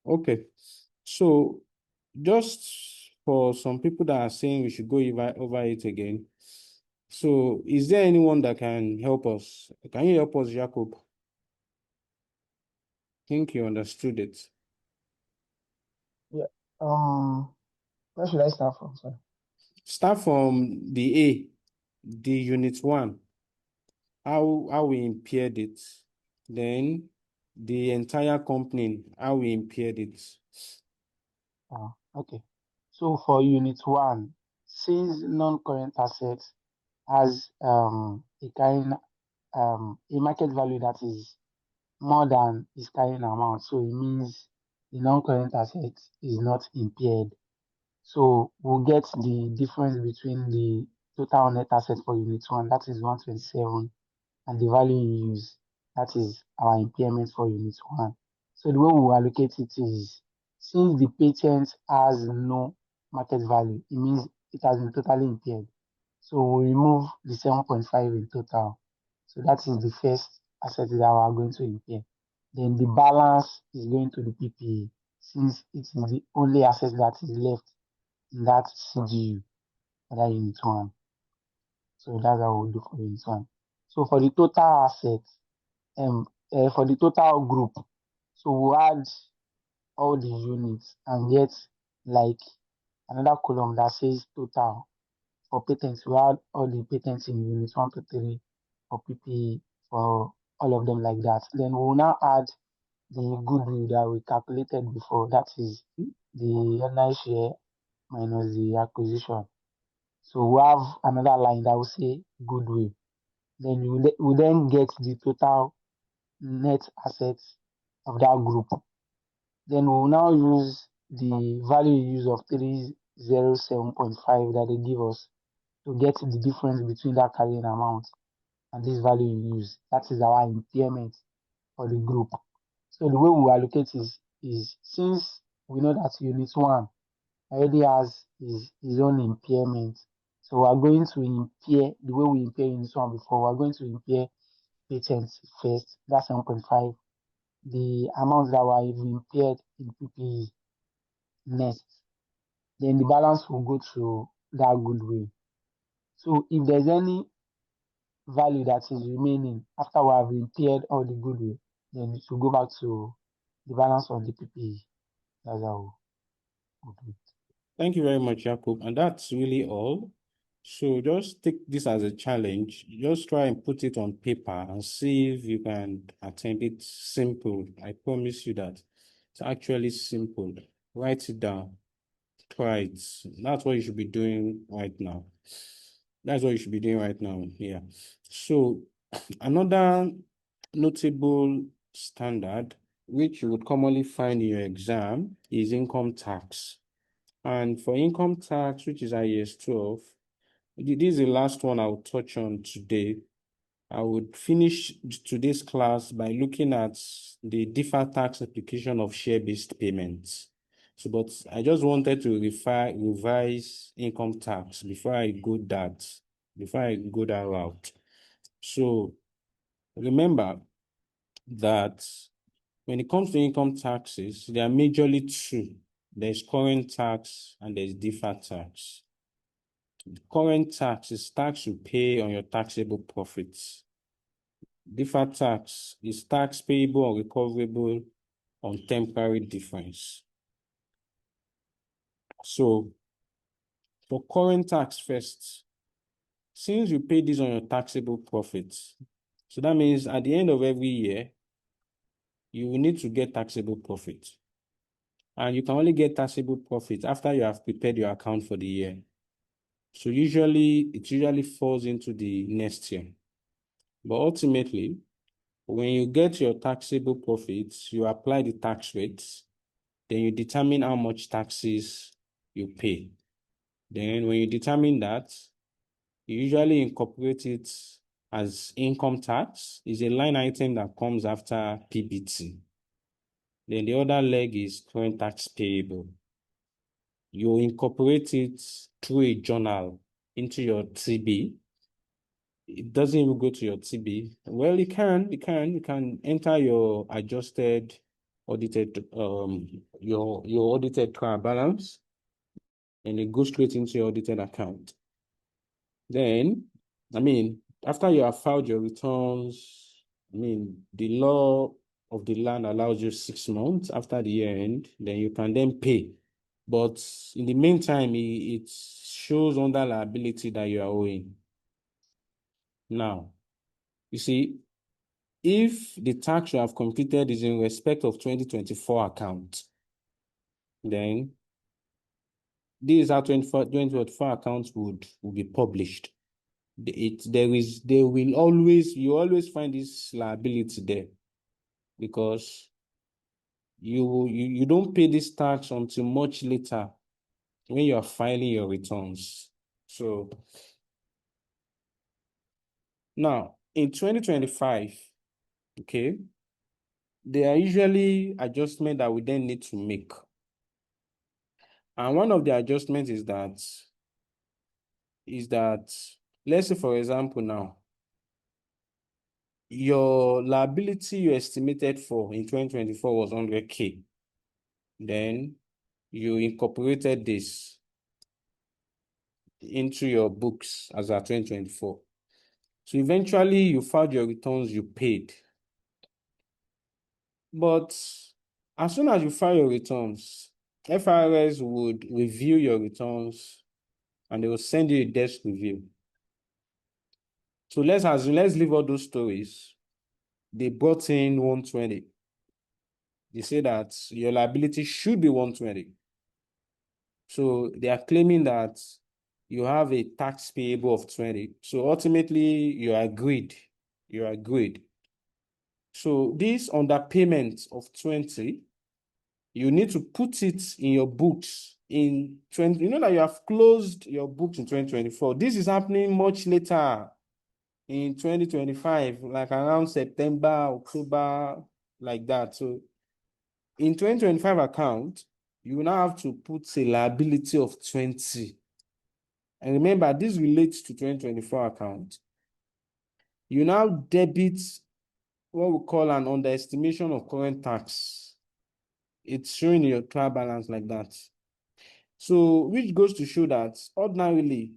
Okay. So just for some people that are saying we should go over it again. So is there anyone that can help us? Can you help us, Jacob? I think you understood it. Yeah. Where should I start from? Sorry. Start from the A, the unit 1, how we impaired it. Then the entire company, how we impaired it. Okay. So for unit one, since non-current assets has a carrying a market value that is more than its carrying amount, so it means the non-current asset is not impaired. So we'll get the difference between the total net asset for unit one, that is 127, and the value you use, that is our impairment for unit one. So the way we allocate it is, since the patent has no market value, it means it has been totally impaired. So we remove the 7.5 in total. So that is the first asset that we are going to impair. Then the balance is going to the PPE, since it is the only asset that is left in that CGU, that unit one. So that's how we'll do for unit one. So for the total asset, for the total group, so we'll add all the units and get like another column that says total. For patents, we add all the patents in units 1 to 3 for PPE, for all of them like that. Then we'll now add the goodwill that we calculated before, that is the headline share minus the acquisition. So we have another line that will say goodwill. Then we then get the total net assets of that group. Then we'll now use the value use of 307.5 that they give us to get the difference between that carrying amount and this value you use. That is our impairment for the group. So the way we allocate is since we know that unit one already has his own impairment. So we are going to impair the way we impair unit one before. We are going to impair patents first. That's 7.5. The amount that were impaired in PPE next. Then the balance will go to that goodwill. So if there's any value that is remaining after we have impaired all the goodwill, then it will go back to the balance on the PPE. That's how we'll do it. Thank you very much, Jacob. And that's really all. So just take this as a challenge. Just try and put it on paper and see if you can attempt it. Simple. I promise you that. It's actually simple. Write it down. Try it. That's what you should be doing right now. That's what you should be doing right now. Yeah. So another notable standard, which you would commonly find in your exam, is income tax. And for income tax, which is IAS 12, this is the last one I'll touch on today. I would finish today's class by looking at the deferred tax application of share-based payments. So, but I just wanted to revise income tax before I go that route. So remember that when it comes to income taxes, there are majorly two. There's current tax and there's deferred tax. Current tax is tax you pay on your taxable profits. Deferred tax is tax payable or recoverable on temporary difference. So for current tax first, since you pay this on your taxable profits, so that means at the end of every year, you will need to get taxable profit. And you can only get taxable profit after you have prepared your account for the year. So it usually falls into the next year. But ultimately, when you get your taxable profits, you apply the tax rates, then you determine how much taxes you pay. Then when you determine that, you usually incorporate it as income tax. Is a line item that comes after PBT. Then the other leg is current tax payable. You incorporate it through a journal into your TB. It doesn't even go to your TB. Well, you can enter your adjusted audited your audited trial balance, and it goes straight into your audited account. Then, after you have filed your returns, the law of the land allows you 6 months after the year end, then you can then pay. But in the meantime, it shows under liability that you are owing. Now, you see, if the tax you have completed is in respect of 2024 account, then this is how 2024 accounts would be published. You always find this liability there because you don't pay this tax until much later when you are filing your returns. So now in 2025, okay, there are usually adjustments that we then need to make. And one of the adjustments is that let's say, for example, now your liability you estimated for in 2024 was 100K. Then you incorporated this into your books as at 2024. So eventually you filed your returns, you paid. But as soon as you file your returns, FRS would review your returns and they will send you a desk review. So let's leave all those stories. They brought in 120. They say that your liability should be 120. So they are claiming that you have a tax payable of 20. So ultimately, you are agreed. You are agreed. So this underpayment of 20, you need to put it in your books in 20. You know that you have closed your books in 2024. This is happening much later in 2025, like around September, October, like that. So in 2025 account, you will now have to put a liability of 20. And remember, this relates to 2024 account. You now debit what we call an underestimation of current tax. It's showing in your trial balance like that. So, which goes to show that ordinarily,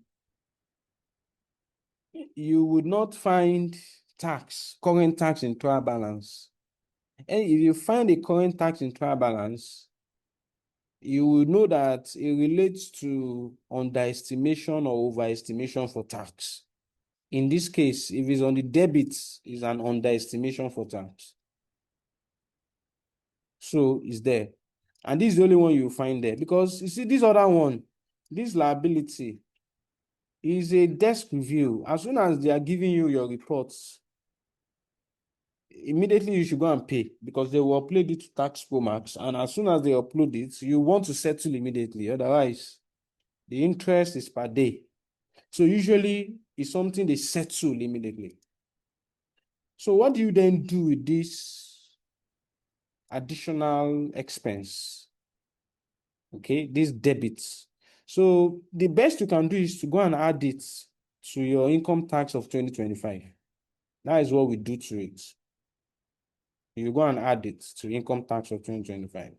you would not find current tax in trial balance. And if you find a current tax in trial balance, you will know that it relates to underestimation or overestimation for tax. In this case, if it's on the debit, it's an underestimation for tax. So it's there. And this is the only one you find there. Because you see, this other one, this liability, is a desk review. As soon as they are giving you your reports, immediately you should go and pay because they will upload it to Tax Pro Max. And as soon as they upload it, you want to settle immediately. Otherwise, the interest is per day. So usually it's something they settle immediately. So what do you then do with this additional expense? Okay, these debits. So the best you can do is to go and add it to your income tax of 2025. That is what we do to it. You go and add it to income tax of 2025.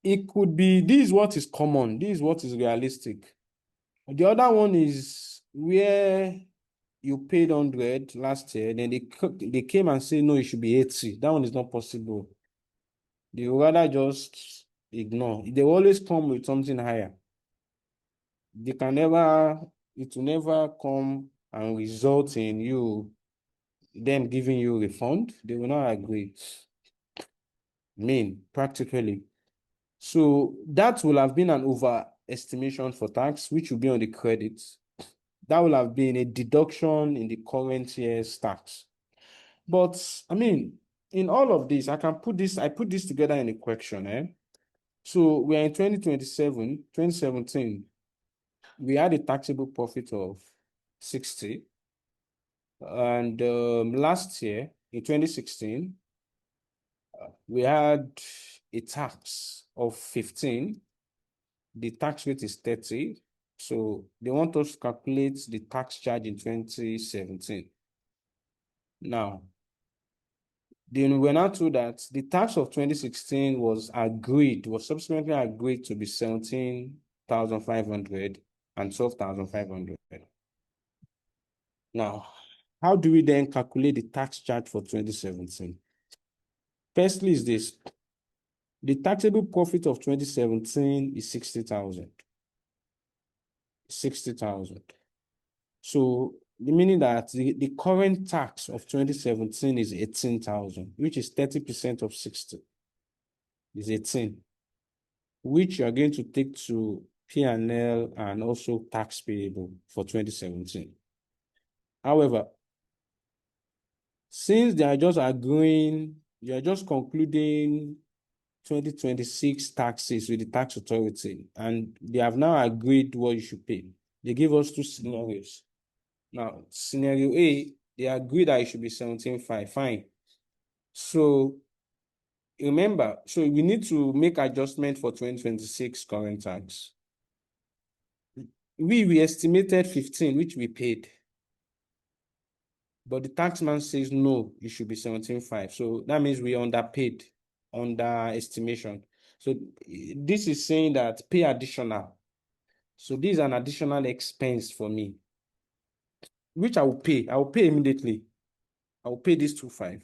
It could be, this is what is common, this is what is realistic. The other one is where you paid 100 last year, then they came and say, no, it should be 80. That one is not possible. They would rather just ignore. They always come with something higher. They can never, it will never come and result in them giving you refund. They will not agree. Practically. So that will have been an overestimation for tax, which will be on the credits. That will have been a deduction in the current year's tax. But I mean, in all of this, I put this together in a question. So we are in 2017, we had a taxable profit of 60. And last year, in 2016, we had a tax of 15. The tax rate is 30. So they want us to calculate the tax charge in 2017. Now, then we're now told that the tax of 2016 was subsequently agreed to be 17,500 and 12,500. Now, how do we then calculate the tax charge for 2017? Firstly is this. The taxable profit of 2017 is 60,000. 60,000. So meaning that the current tax of 2017 is 18,000, which is 30% of 60 is 18, which you are going to take to P&L and also tax payable for 2017. However, since they are just agreeing, you are just concluding 2026 taxes with the tax authority, and they have now agreed what you should pay. They give us two scenarios. Now, scenario A, they agree that it should be 17.5, fine. So remember, so we need to make adjustment for 2026 current tax. We estimated 15, which we paid. But the taxman says, no, it should be 17.5. So that means we underpaid, underestimation. So this is saying that pay additional. So this is an additional expense for me, which I will pay. I will pay immediately. I will pay this 2.5.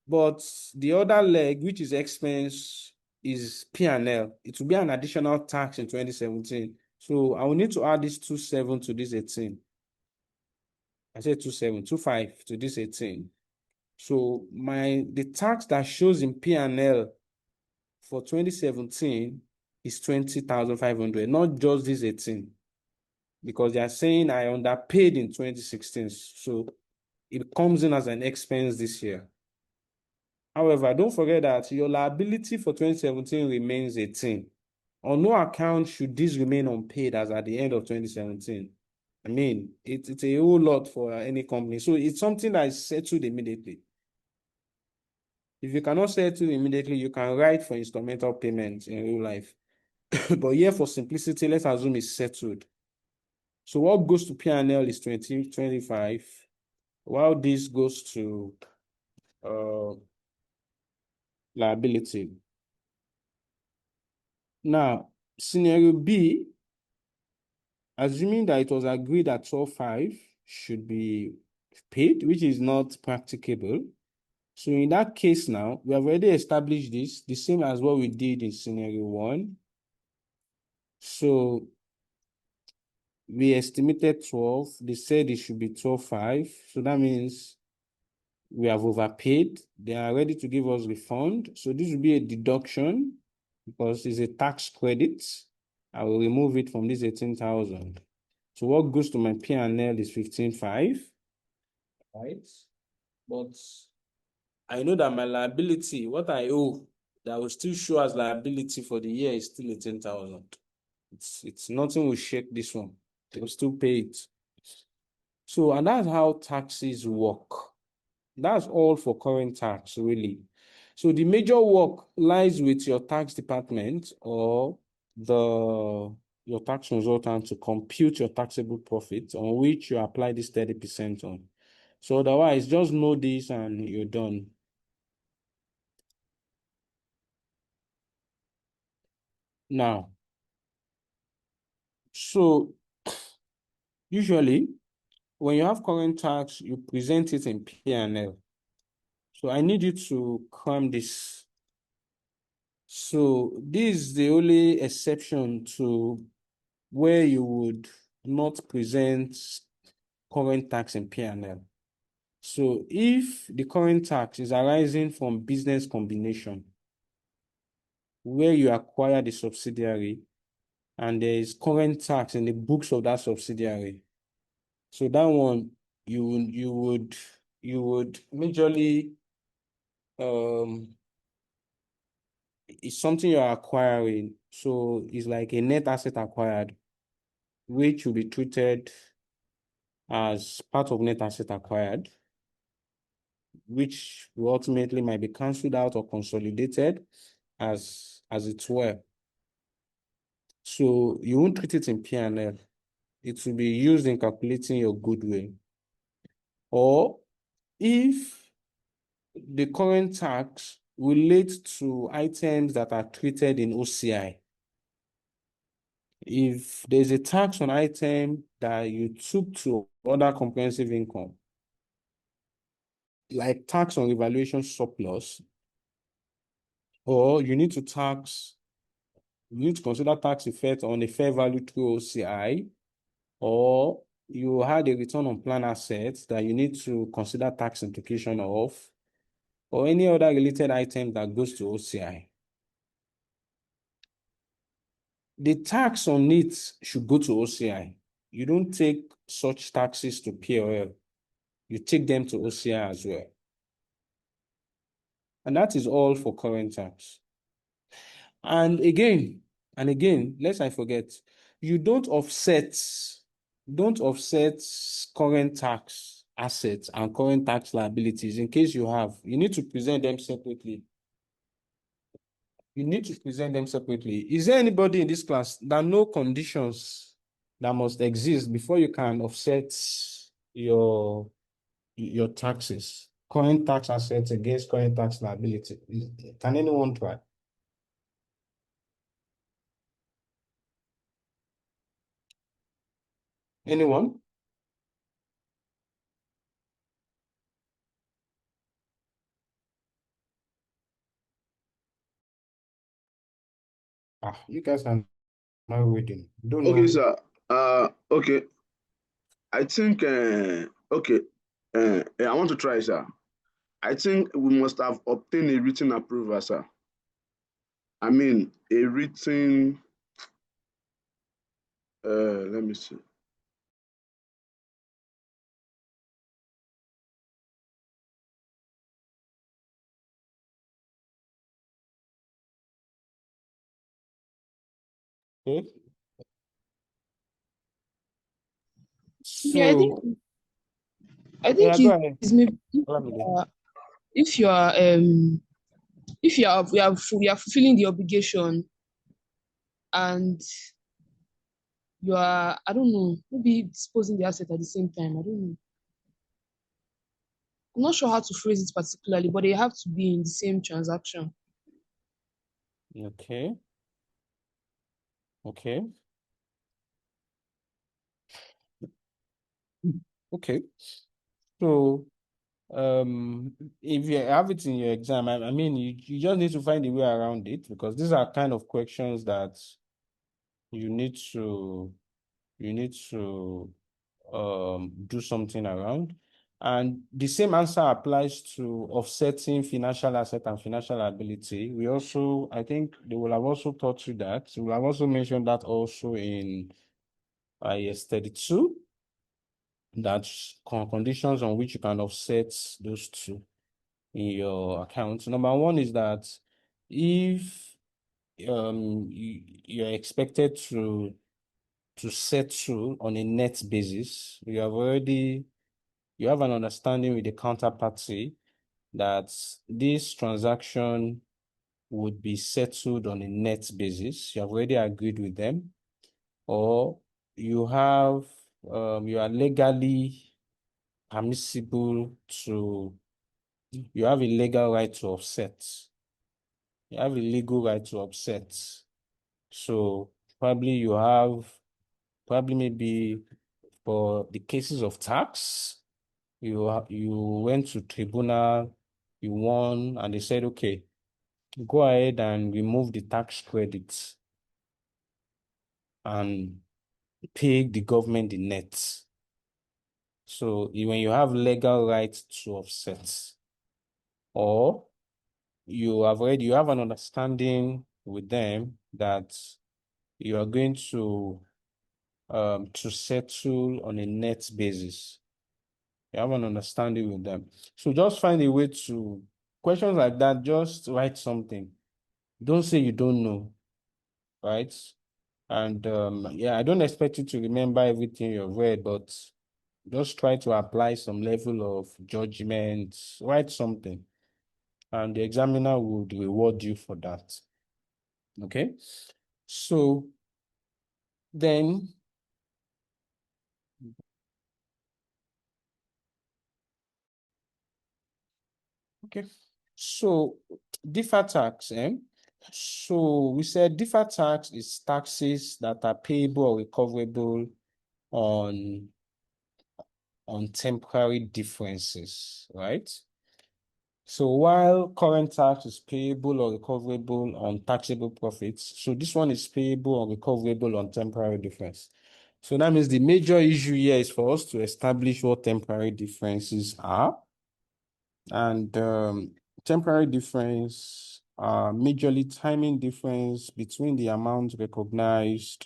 But the other leg, which is expense, is P&L. It will be an additional tax in 2017. So I will need to add this 2.7 to this 18. I said 2.7, 2.5 to this 18. So the tax that shows in P&L for 2017 is 20,500, not just this 18, because they are saying I underpaid in 2016. So it comes in as an expense this year. However, don't forget that your liability for 2017 remains 18. On no account should this remain unpaid as at the end of 2017. I mean, it's a whole lot for any company. So it's something that is settled immediately. If you cannot settle immediately, you can write for instrumental payments in real life. But here, for simplicity, let's assume it's settled. So what goes to P&L is 2025, while this goes to liability. Now, scenario B, assuming that it was agreed that 12.5 should be paid, which is not practicable. So in that case now, we have already established this, the same as what we did in scenario 1. So we estimated 12. They said it should be 12.5. So that means we have overpaid. They are ready to give us refund. So this will be a deduction because it's a tax credit. I will remove it from this 18,000. So what goes to my P&L is 15.5, right? but I know that my liability, what I owe, that will still show as liability for the year is still 18,000. It's nothing will shake this one. They will still pay it. So, and that's how taxes work. That's all for current tax, really. So the major work lies with your tax department or your tax consultant to compute your taxable profit on which you apply this 30% on. So otherwise, just know this and you're done. Now, so usually when you have current tax, you present it in P&L. So I need you to cram this. So this is the only exception to where you would not present current tax in P&L. So if the current tax is arising from business combination, where you acquire the subsidiary and there is current tax in the books of that subsidiary, so that one you would majorly it's something you're acquiring. So it's like a net asset acquired, which will be treated as part of net asset acquired, which will ultimately might be cancelled out or consolidated as it were. So you won't treat it in P&L. It will be used in calculating your goodwill. Or if the current tax relates to items that are treated in OCI, if there's a tax on item that you took to other comprehensive income, like tax on revaluation surplus, or you need to consider tax effect on a fair value through OCI, or you had a return on plan assets that you need to consider tax implication of, or any other related item that goes to OCI. The tax on it should go to OCI. You don't take such taxes to POL. You take them to OCI as well. And that is all for current tax. And again, lest I forget, you don't offset current tax assets and current tax liabilities in case you have. You need to present them separately. Is there anybody in this class that know conditions that must exist before you can offset your taxes, current tax assets against current tax liability? Can anyone try? Anyone? You guys are not reading. Don't Okay, know. sir. Okay. I think, okay. I want to try, sir. I think we must have obtained a written approval, sir. I mean, a written, let me see. Okay. Yeah, So, I yeah, think go ahead. it's maybe Olamide. if you are if you are fulfilling the obligation and you are, I don't know, maybe disposing the asset at the same time. I don't know. I'm not sure how to phrase it particularly, but they have to be in the same transaction. Okay. Okay. Okay. So, if you have it in your exam, I mean, you just need to find a way around it because these are kind of questions that you need to you need to do something around. And the same answer applies to offsetting financial asset and financial liability. We also, I think they will have also taught you that. We will have also mentioned that also in IS 32. That's conditions on which you can offset those two in your account. Number one is that if you're expected to settle on a net basis, you have an understanding with the counterparty that this transaction would be settled on a net basis. You have already agreed with them, or you have you are legally permissible to, you have a legal right to offset. You have a legal right to offset. So probably maybe for the cases of tax, you went to tribunal, you won, and they said, okay, go ahead and remove the tax credits and pay the government the net. So when you have legal right to offset, or you have an understanding with them that you are going to settle on a net basis. You have an understanding with them. So just find a way to, questions like that, just write something. Don't say you don't know, right? And yeah, I don't expect you to remember everything you've read, but just try to apply some level of judgment, write something, and the examiner would reward you for that. Okay? So then, okay. So deferred tax, So we said deferred tax is taxes that are payable or recoverable on temporary differences, right? So while current tax is payable or recoverable on taxable profits, so this one is payable or recoverable on temporary difference. So that means the major issue here is for us to establish what temporary differences are. And temporary difference are majorly timing difference between the amount recognized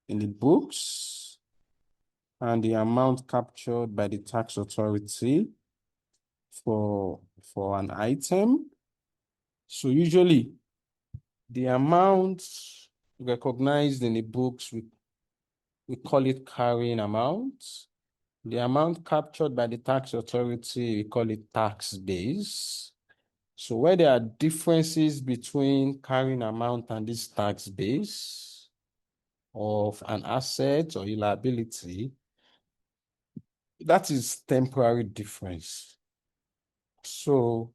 in the books and the amount captured by the tax authority for an item. So usually the amount recognized in the books, we call it carrying amount. The amount captured by the tax authority, we call it tax base. So where there are differences between carrying amount and this tax base of an asset or a liability, that is temporary difference. So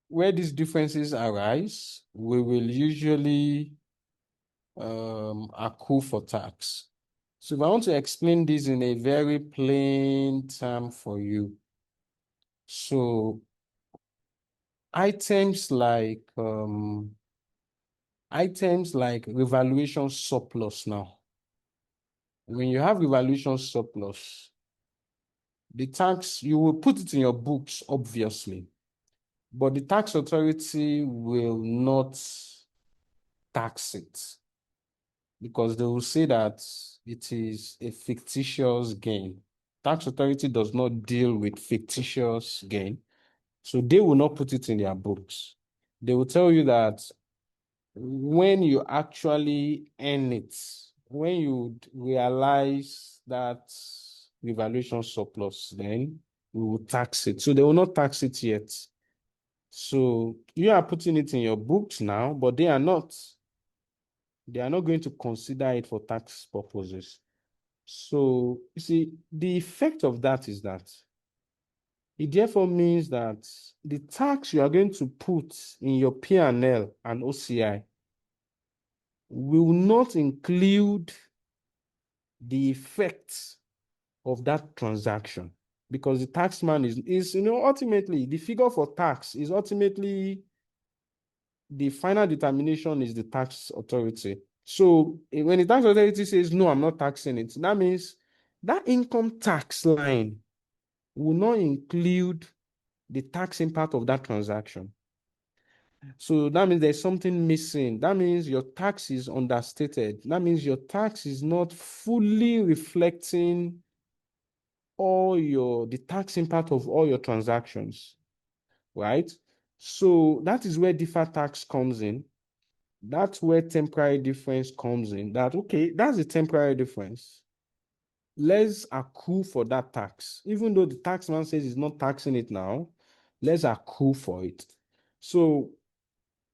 where these differences arise, we will usually accrue for tax. So if I want to explain this in a very plain term for you, so items like revaluation surplus now. When you have revaluation surplus, the tax, you will put it in your books, obviously, but the tax authority will not tax it because they will say that it is a fictitious gain. Tax authority does not deal with fictitious gain, so they will not put it in their books. They will tell you that when you actually earn it, when you realize that revaluation surplus, then we will tax it. So they will not tax it yet. So you are putting it in your books now, but they are not. They are not going to consider it for tax purposes. So you see, the effect of that is that it therefore means that the tax you are going to put in your P&L and OCI will not include the effects of that transaction, because the taxman is ultimately the figure for tax is ultimately the final determination is the tax authority. So when the tax authority says, no, I'm not taxing it, that means that income tax line will not include the taxing part of that transaction. So that means there's something missing. That means your tax is understated. That means your tax is not fully reflecting the tax impact of all your transactions, right? So that is where deferred tax comes in. That's where temporary difference comes in. That, okay, that's a temporary difference. Let's accrue for that tax. Even though the taxman says he's not taxing it now, let's accrue for it. So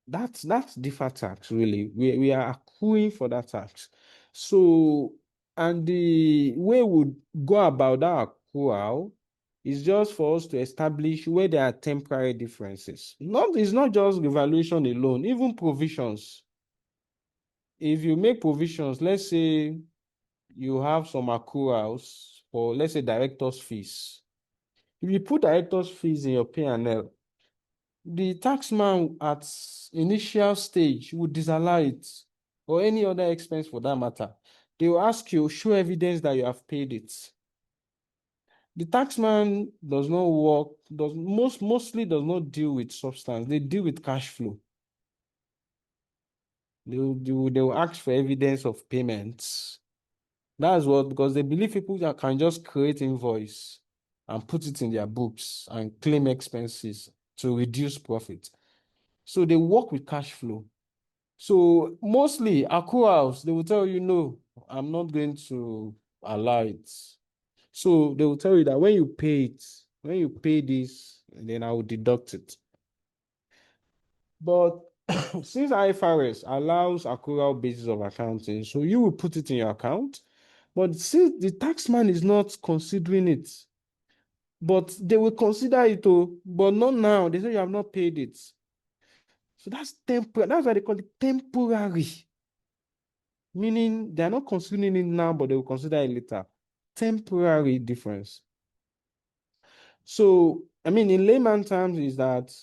that's deferred tax, really. We are accruing for that tax. So, and the way we go about that accrual is just for us to establish where there are temporary differences. It's not just revaluation alone, even provisions. If you make provisions, let's say you have some accruals for, let's say, director's fees. If you put director's fees in your P&L, the taxman at initial stage would disallow it, or any other expense for that matter. They will ask you, show evidence that you have paid it. The taxman does not work, mostly does not deal with substance. They deal with cash flow. They will ask for evidence of payments. That's what, because they believe people that can just create invoice and put it in their books and claim expenses to reduce profit. So they work with cash flow. So mostly accruals, they will tell you, no, I'm not going to allow it. So they will tell you that when you pay this, then I will deduct it. But since IFRS allows accrual basis of accounting, so you will put it in your account. But since the taxman is not considering it, but they will consider it, but not now. They say you have not paid it. So that's temporary. That's why they call it temporary. Meaning they're not considering it now, but they will consider it later. Temporary difference. So, I mean, in layman terms, is that,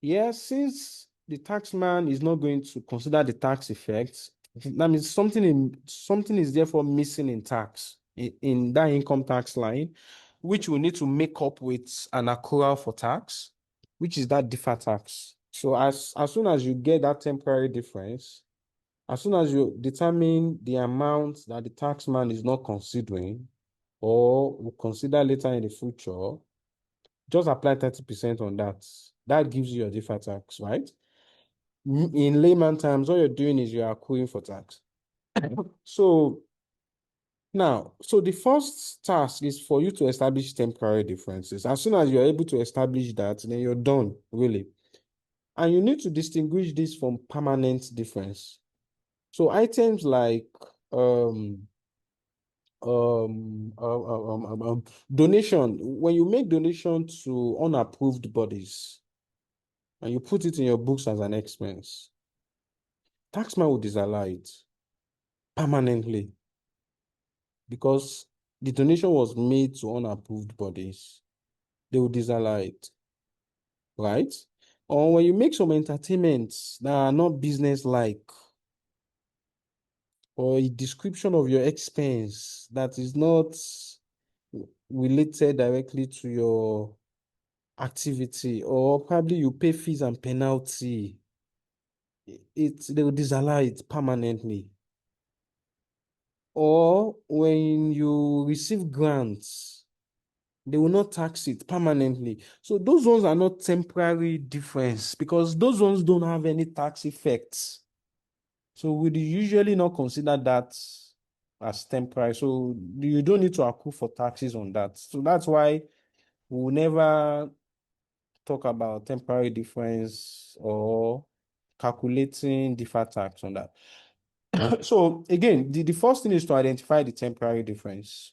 yes, since the taxman is not going to consider the tax effects, that means something is therefore missing in tax, in that income tax line, which we need to make up with an accrual for tax, which is that deferred tax. So as soon as you get that temporary difference, as soon as you determine the amount that the taxman is not considering or will consider later in the future, just apply 30% on that. That gives you your deferred tax, right? In layman terms, all you're doing is you're accruing for tax. So now, so the first task is for you to establish temporary differences. As soon as you're able to establish that, then you're done, really. And you need to distinguish this from permanent difference. So items like donation, when you make donation to unapproved bodies and you put it in your books as an expense, taxman will disallow it permanently because the donation was made to unapproved bodies. They will disallow it, right? Or when you make some entertainments that are not business-like, or a description of your expense that is not related directly to your activity, or probably you pay fees and penalty, they will disallow it permanently. Or when you receive grants, they will not tax it permanently. So those ones are not temporary difference because those ones don't have any tax effects. So we usually not consider that as temporary. So you don't need to accrue for taxes on that. So that's why we'll never talk about temporary difference or calculating deferred tax on that. So again, the first thing is to identify the temporary difference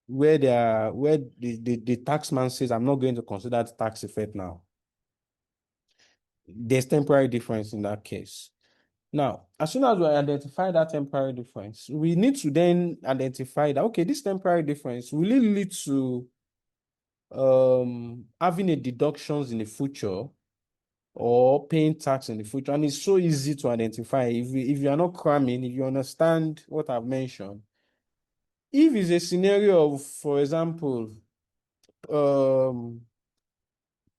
where the taxman says, I'm not going to consider the tax effect now. There's temporary difference in that case. Now, as soon as we identify that temporary difference, we need to then identify that, okay, this temporary difference will it lead to having a deductions in the future or paying tax in the future. And it's so easy to identify if you are not cramming, if you understand what I've mentioned. If it's a scenario of, for example,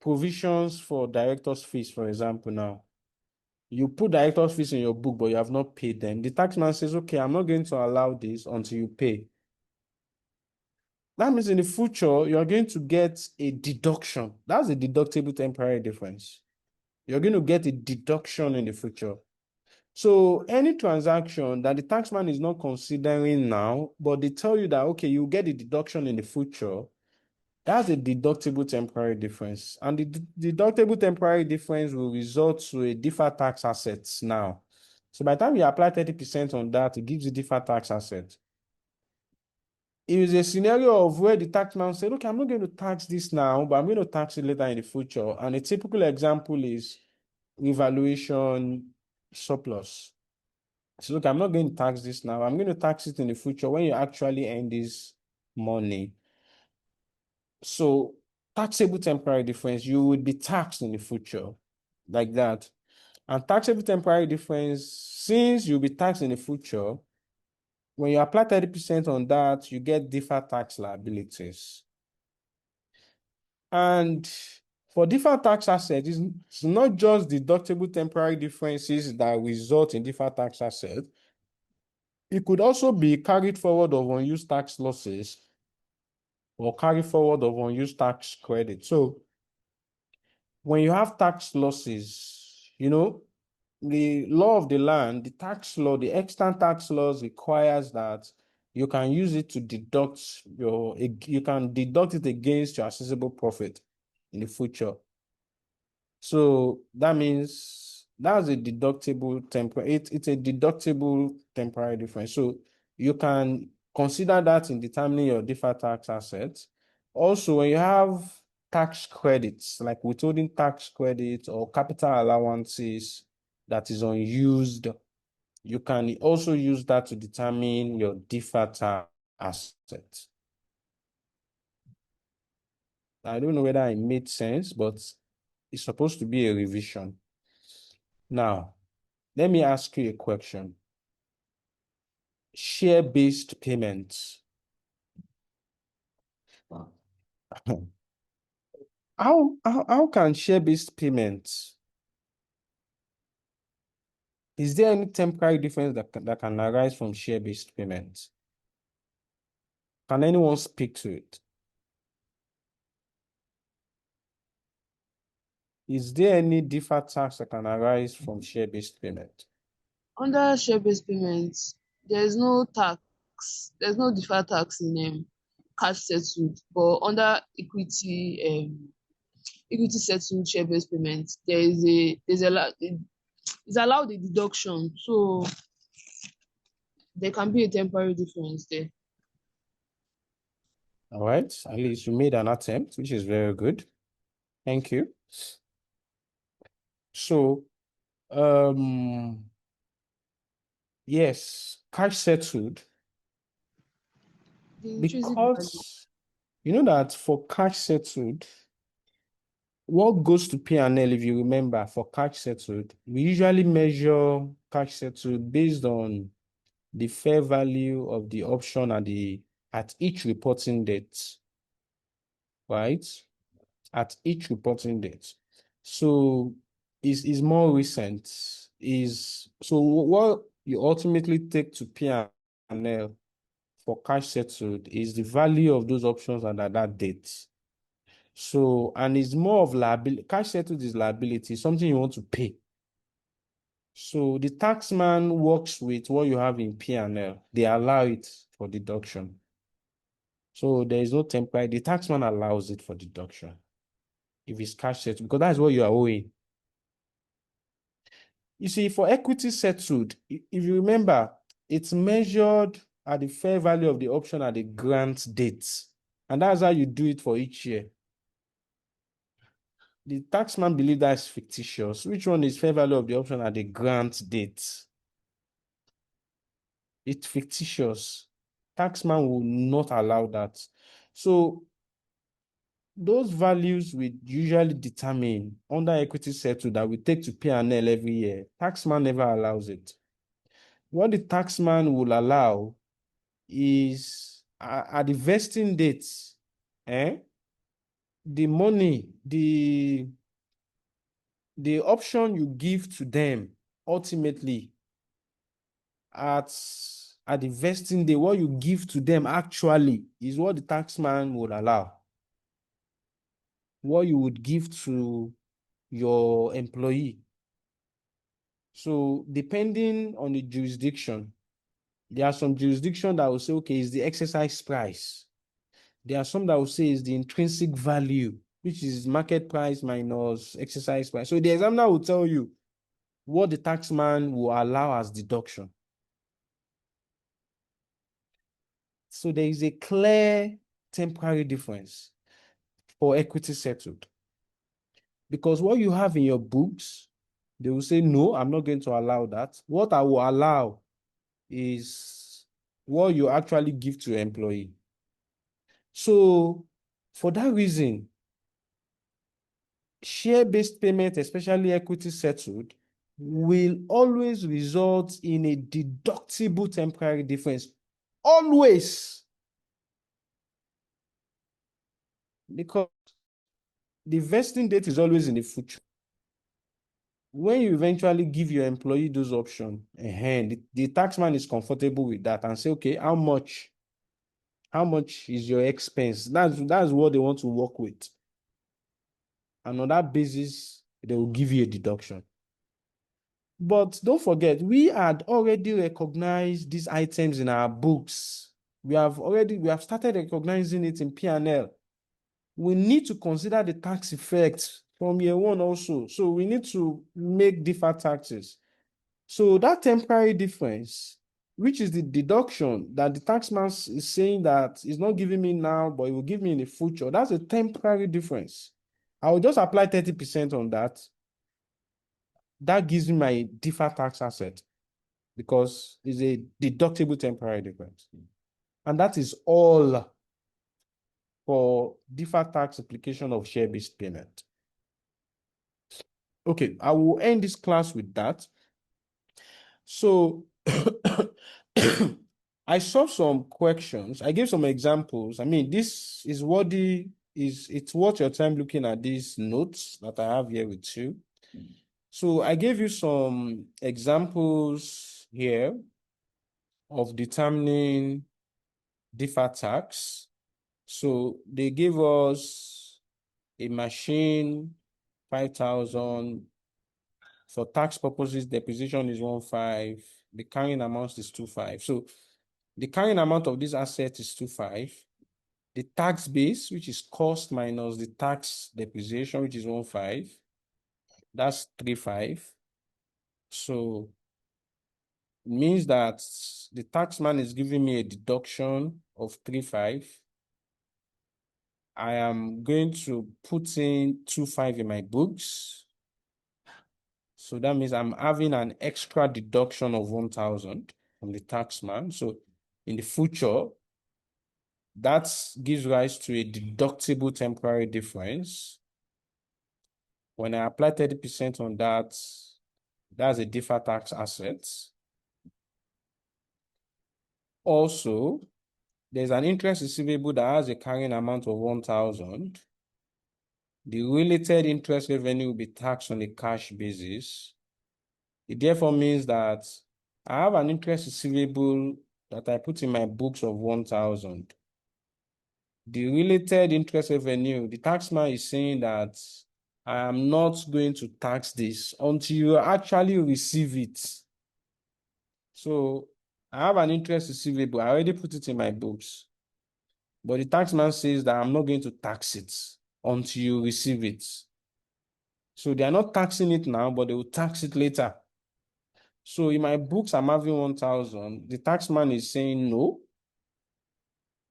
provisions for director's fees, for example, now, you put director's fees in your book, but you have not paid them. The taxman says, okay, I'm not going to allow this until you pay. That means in the future, you're going to get a deduction. That's a deductible temporary difference. You're going to get a deduction in the future. So any transaction that the taxman is not considering now, but they tell you that, okay, you get a deduction in the future, that's a deductible temporary difference. And the deductible temporary difference will result to a deferred tax asset now. So by the time you apply 30% on that, it gives you deferred tax asset. It is a scenario of where the taxman said, okay, I'm not going to tax this now, but I'm going to tax it later in the future. And a typical example is revaluation surplus. So look, I'm not going to tax this now. I'm going to tax it in the future when you actually earn this money. So taxable temporary difference, you would be taxed in the future like that. And taxable temporary difference, since you'll be taxed in the future, when you apply 30% on that, you get deferred tax liabilities. And for deferred tax assets, it's not just deductible temporary differences that result in deferred tax assets. It could also be carried forward of unused tax losses or carry forward of unused tax credit. So when you have tax losses, the law of the land, the tax law, the extant tax laws requires that you can use it to deduct you can deduct it against your assessable profit in the future. So that means that's a deductible temporary, it's a deductible temporary difference. So you can consider that in determining your deferred tax assets. Also, when you have tax credits, like withholding tax credits or capital allowances that is unused, you can also use that to determine your deferred tax assets. I don't know whether it made sense, but it's supposed to be a revision. Now, let me ask you a question. Share-based payments. How can share-based payments, is there any temporary difference that can arise from share-based payments? Can anyone speak to it? Is there any deferred tax that can arise from share-based payment? Under share-based payments, there's no tax, there's no deferred tax in cash settled, but under equity settled share-based payments, it's allowed a deduction, so there can be a temporary difference there. All right, at least you made an attempt, which is very good. Thank you. So, yes, cash settled, The intrinsic value. because you know that for cash settled, what goes to P&L, if you remember, for cash settled, we usually measure cash settled based on the fair value of the option at each reporting date, right? At each reporting date. So is more recent. So what you ultimately take to P&L for cash settled is the value of those options at that date. So, and it's more of liability. Cash settled is liability, something you want to pay. So the taxman works with what you have in P&L. They allow it for deduction. So there is no temporary. The taxman allows it for deduction if it's cash settled, because that's what you are owing. You see, for equity settled, if you remember, it's measured at the fair value of the option at the grant date. And that's how you do it for each year. The taxman believes that's fictitious. Which one is fair value of the option at the grant date? It's fictitious. Taxman will not allow that. So those values we usually determine under equity settled that we take to P&L every year. Taxman never allows it. What the taxman will allow is at the vesting dates, the money, the option you give to them ultimately at at the vesting day, what you give to them actually is what the taxman would allow. What you would give to your employee. So depending on the jurisdiction, there are some jurisdiction that will say, okay, it's the exercise price. There are some that will say it's the intrinsic value, which is market price minus exercise price. So the examiner will tell you what the taxman will allow as deduction. So there is a clear temporary difference for equity settled. Because what you have in your books, they will say, no, I'm not going to allow that. What I will allow is what you actually give to your employee. So for that reason, share-based payment, especially equity settled, will always result in a deductible temporary difference. Always. Because the vesting date is always in the future. When you eventually give your employee those options, the taxman is comfortable with that and say, okay, how much is your expense? That's what they want to work with. And on that basis, they will give you a deduction. But don't forget, we had already recognized these items in our books. We have started recognizing it in P&L. We need to consider the tax effects from year one also. So we need to make deferred taxes. So that temporary difference, which is the deduction that the taxman is saying that is not giving me now, but it will give me in the future, that's a temporary difference. I will just apply 30% on that. That gives me my deferred tax asset because it's a deductible temporary difference. And that is all for deferred tax application of share-based payment. Okay, I will end this class with that. So I saw some questions. I gave some examples. I mean, this is it's worth your time looking at these notes that I have here with you. So I gave you some examples here of determining deferred tax. So they gave us a machine, 5,000. For tax purposes, depreciation is 1.5. The carrying amount is 2.5. So the carrying amount of this asset is 2.5. The tax base, which is cost minus the tax depreciation, which is 1.5. That's 3.5. So it means that the taxman is giving me a deduction of 3.5. I am going to put in 2.5 in my books. So that means I'm having an extra deduction of 1,000 from the taxman. So in the future, that gives rise to a deductible temporary difference. When I apply 30% on that, that's a deferred tax asset. Also, there's an interest receivable that has a carrying amount of 1,000. The related interest revenue will be taxed on a cash basis. It therefore means that I have an interest receivable that I put in my books of 1,000. The related interest revenue, the taxman is saying that I am not going to tax this until you actually receive it. So I have an interest receivable. I already put it in my books. But the taxman says that I'm not going to tax it until you receive it. So they are not taxing it now, but they will tax it later. So in my books, I'm having 1,000. The taxman is saying, no,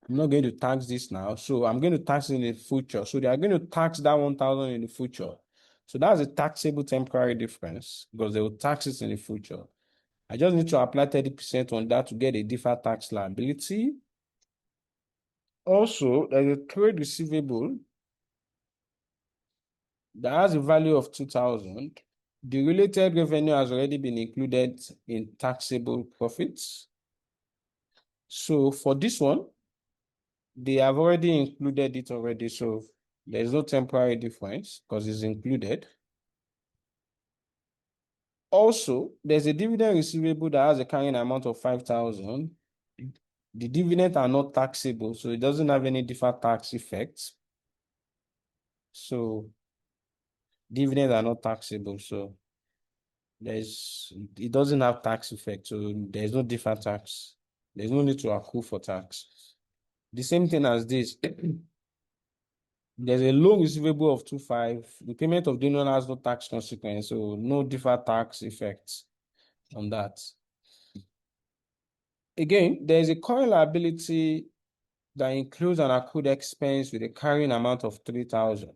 I'm not going to tax this now. So I'm going to tax it in the future. So they are going to tax that 1,000 in the future. So that's a taxable temporary difference because they will tax it in the future. I just need to apply 30% on that to get a deferred tax liability. Also, there's a trade receivable that has a value of 2,000. The related revenue has already been included in taxable profits. So for this one, they have already included it already. So there's no temporary difference because it's included. Also, there's a dividend receivable that has a carrying amount of 5,000. The dividends are not taxable, so it doesn't have any deferred tax effects. So dividends are not taxable, so it doesn't have tax effect, so there's no deferred tax. There's no need to accrue for tax. The same thing as this. There's a loan receivable of 2.5. The payment of the loan has no tax consequence, so no deferred tax effect on that. Again, there's a current liability that includes an accrued expense with a carrying amount of 3,000.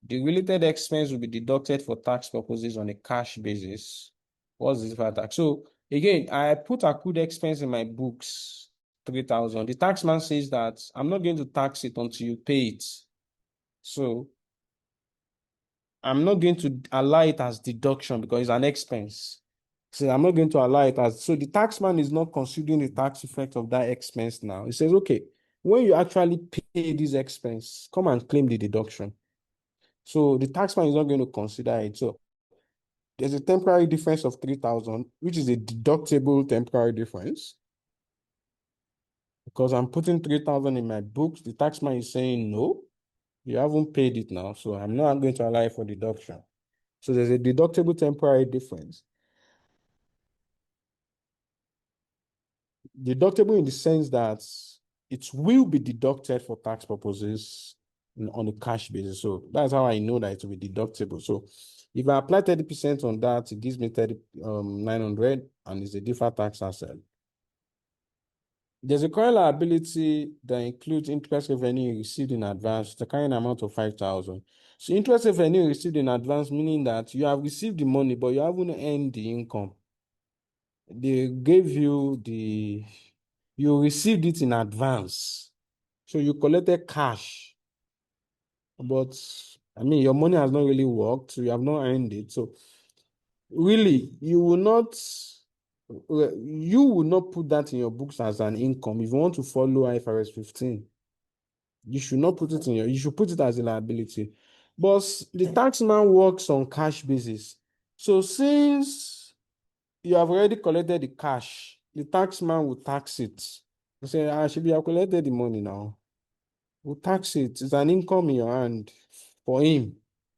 The related expense will be deducted for tax purposes on a cash basis. What's the deferred tax? So again, I put accrued expense in my books, 3,000. The taxman says that I'm not going to tax it until you pay it. So I'm not going to allow it as deduction because it's an expense. So I'm not going to allow it as, so the taxman is not considering the tax effect of that expense now. He says, okay, when you actually pay this expense, come and claim the deduction. So the taxman is not going to consider it. So there's a temporary difference of 3,000, which is a deductible temporary difference. Because I'm putting 3,000 in my books, the taxman is saying, no, you haven't paid it now, so I'm not going to allow it for deduction. So there's a deductible temporary difference. Deductible in the sense that it will be deducted for tax purposes on a cash basis. So that's how I know that it will be deductible. So if I apply 30% on that, it gives me 900 and it's a deferred tax asset. There's a current liability that includes interest revenue received in advance, the current amount of 5,000. So interest revenue received in advance, meaning that you have received the money, but you haven't earned the income. They gave you you received it in advance. So you collected cash, but I mean, your money has not really worked, so you have not earned it. So really, you will not put that in your books as an income. If you want to follow IFRS 15, you should not put it you should put it as a liability. But the taxman works on cash basis. So since you have already collected the cash, the taxman will tax it. You say, I should have collected the money now. Will tax it. It's an income in your hand for him.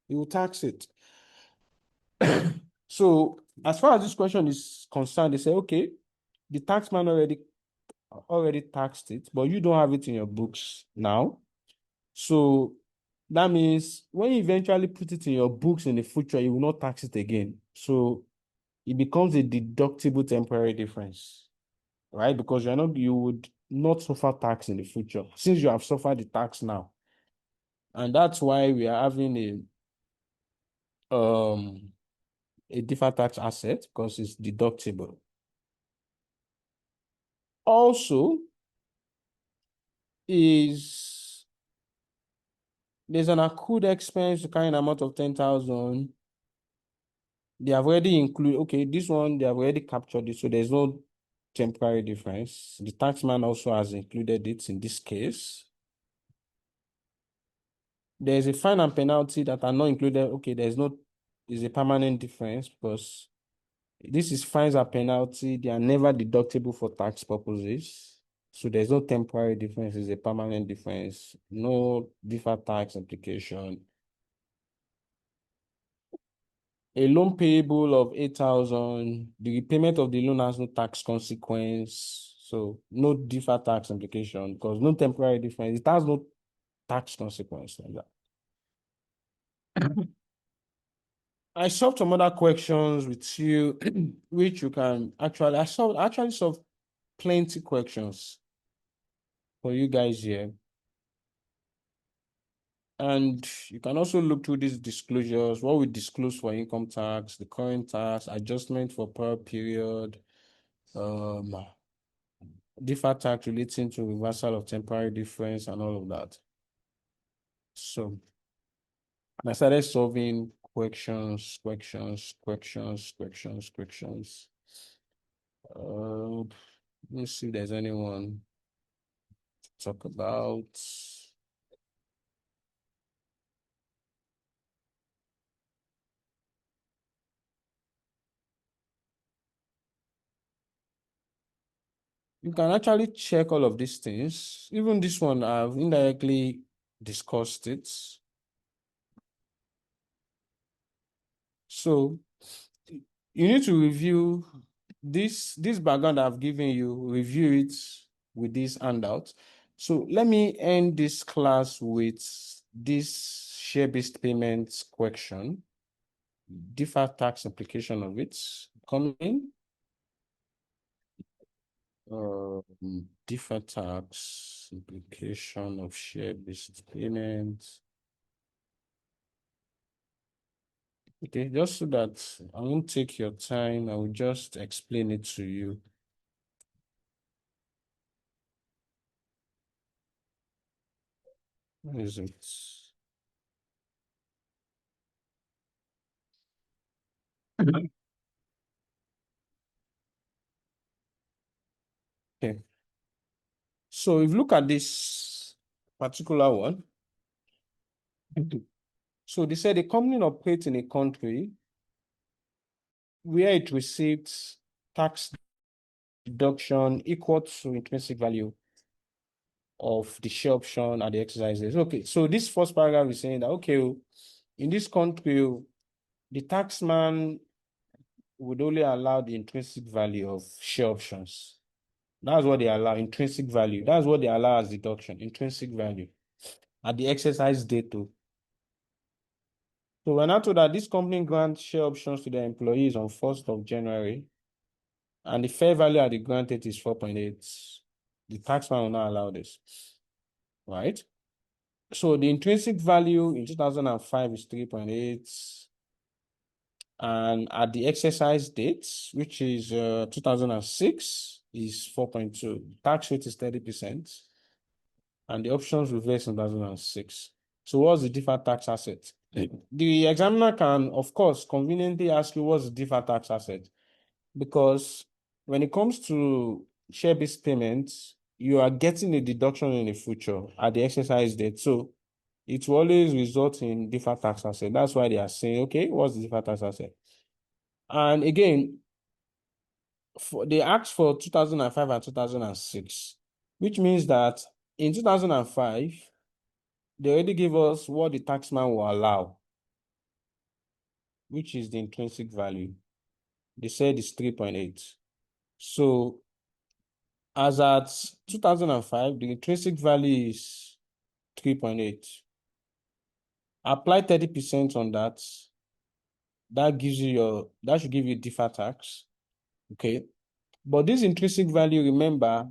He will tax it. So as far as this question is concerned, they say, okay, the taxman already taxed it, but you don't have it in your books now. So that means when you eventually put it in your books in the future, you will not tax it again. So it becomes a deductible temporary difference, right? Because you would not suffer tax in the future since you have suffered the tax now. And that's why we are having a deferred tax asset because it's deductible. Also, there's an accrued expense to carry an amount of 10,000. They have already included, okay, this one, they have already captured it, so there's no temporary difference. The taxman also has included it in this case. There's a fine and penalty that are not included. Okay, there's a permanent difference because this is fines and penalty. They are never deductible for tax purposes. So there's no temporary difference, it's a permanent difference. No deferred tax application. A loan payable of 8,000, the repayment of the loan has no tax consequence. So no deferred tax implication because no temporary difference. It has no tax consequence like that. I solved some other questions with you, which you can actually, I actually solved plenty questions for you guys here. And you can also look through these disclosures, what we disclose for income tax, the current tax, adjustment for per period, deferred tax relating to reversal of temporary difference and all of that. So I started solving questions. Let's see if there's anyone to talk about. you can actually check all of these things. Even this one, I've indirectly discussed it. So you need to review this background I've given you, review it with this handout. So let me end this class with this share-based payments question, deferred tax implication of it coming. Deferred tax implication of share-based payments. Okay, just so that I won't take your time, I will just explain it to you. Where is it? Okay. So if you look at this particular one, so they said a company operates in a country where it receives tax deduction equal to intrinsic value of the share option at the exercises. Okay, so this first paragraph is saying that, okay, in this country, the taxman would only allow the intrinsic value of share options. That's what they allow, intrinsic value. That's what they allow as deduction, intrinsic value at the exercise date too. So we're now told that this company grants share options to their employees on 1st of January, and the fair value at the grant date is 4.8. The taxman will not allow this, right? So the intrinsic value in 2005 is 3.8. And at the exercise date, which is 2006, is 4.2. Tax rate is 30%. And the options reverse in 2006. So what's the deferred tax asset? The examiner can, of course, conveniently ask you what's the deferred tax asset. Because when it comes to share-based payments, you are getting a deduction in the future at the exercise date. So it will always result in deferred tax asset. That's why they are saying, okay, what's the deferred tax asset? And again, they asked for 2005 and 2006, which means that in 2005, they already gave us what the taxman will allow, which is the intrinsic value. They said it's 3.8. So as at 2005, the intrinsic value is 3.8. Apply 30% on that. That should give you deferred tax. Okay. But this intrinsic value, remember,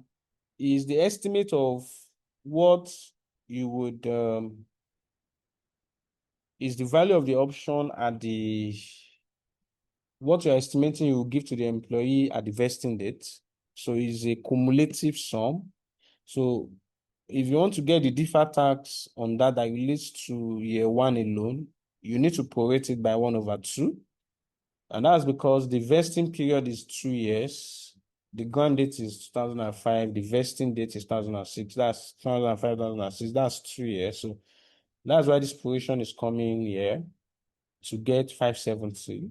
is the estimate of what you would is the value of the option at what you're estimating you will give to the employee at the vesting date. So it's a cumulative sum. So if you want to get the deferred tax on that relates to year one alone, you need to prorate it by 1/2. And that's because the vesting period is 2 years. The grant date is 2005. The vesting date is 2006. That's 2005, 2006. That's 2 years. So that's why this provision is coming here to get 570.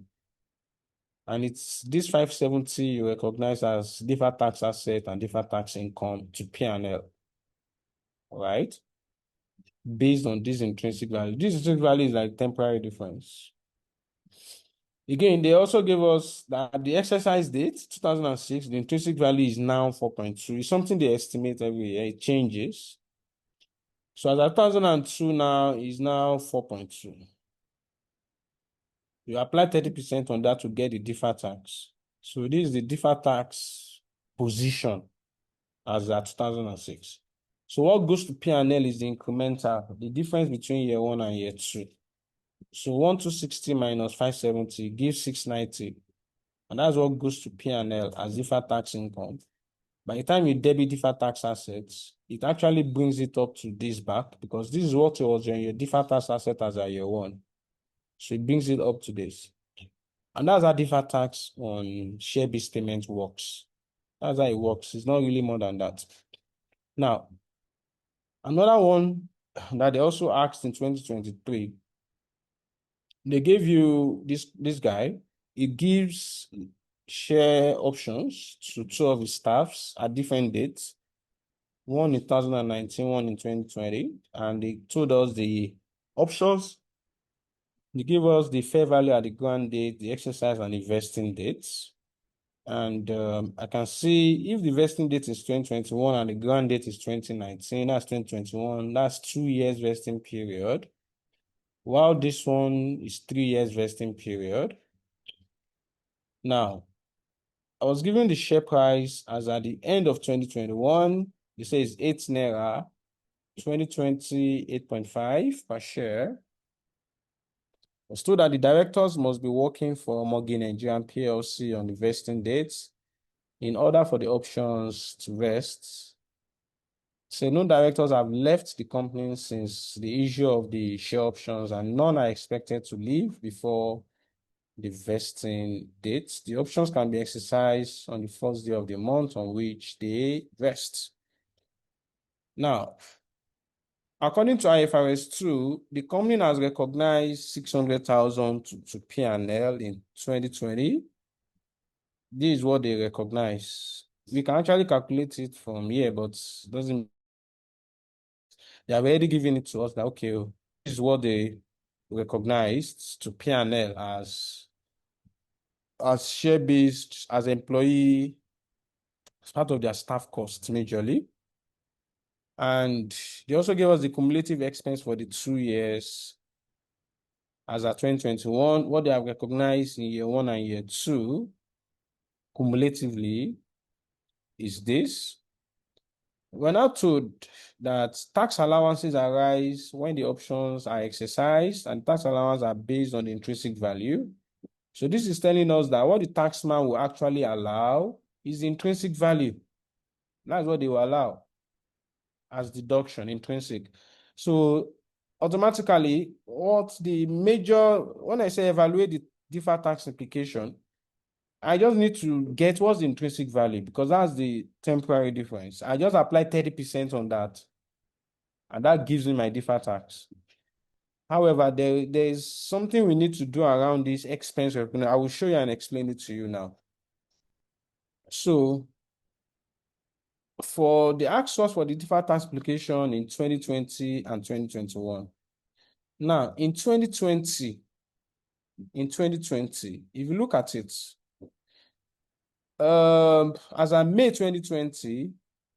And it's this 570 you recognize as deferred tax asset and deferred tax income to P&L, right? Based on this intrinsic value. This intrinsic value is like temporary difference. Again, they also gave us that at the exercise date, 2006, the intrinsic value is now 4.2. It's something they estimate every year. It changes. So as of 2002 now is now 4.2. You apply 30% on that to get the deferred tax. So this is the deferred tax position as at 2006. So what goes to P&L is the incremental, the difference between year one and year two. So 1260 minus 570 gives 690. And that's what goes to P&L as deferred tax income. By the time you debit deferred tax assets, it actually brings it up to this back because this is what was your deferred tax asset as a year one. So it brings it up to this. And that's how deferred tax on share-based payment works. That's how it works. It's not really more than that. Now, another one that they also asked in 2023, they gave you this guy. It gives share options to two of his staffs at different dates, one in 2019, one in 2020, and they told us the options. They gave us the fair value at the grant date, the exercise and the vesting dates. And I can see if the vesting date is 2021 and the grant date is 2019, that's 2021, that's 2 years vesting period. While this one is 3 years vesting period. Now, I was given the share price as at the end of 2021. They say it's 8 naira, 2020, 8.5 per share. I was told that the directors must be working for Morgan Nigerian PLC on the vesting dates in order for the options to vest. So no directors have left the company since the issue of the share options, and none are expected to leave before the vesting date. The options can be exercised on the first day of the month on which they vest. Now, according to IFRS 2, the company has recognized 600,000 to P&L in 2020. This is what they recognize. We can actually calculate it from here, but it doesn't. They have already given it to us that, okay, this is what they recognized to P&L as share-based, as employee, as part of their staff costs majorly. And they also gave us the cumulative expense for the 2 years as at 2021, what they have recognized in year 1 and year 2 cumulatively is this. We're now told that tax allowances arise when the options are exercised, and tax allowances are based on the intrinsic value. So this is telling us that what the taxman will actually allow is the intrinsic value. That's what they will allow as deduction, intrinsic. So automatically, what the major, when I say evaluate the deferred tax implication, I just need to get what's the intrinsic value, because that's the temporary difference. I just apply 30% on that, and that gives me my deferred tax. However, there's something we need to do around this expense. I will show you and explain it to you now. So for the actuals for the deferred tax application in 2020 and 2021. Now, in 2020, if you look at it, as of May 2020,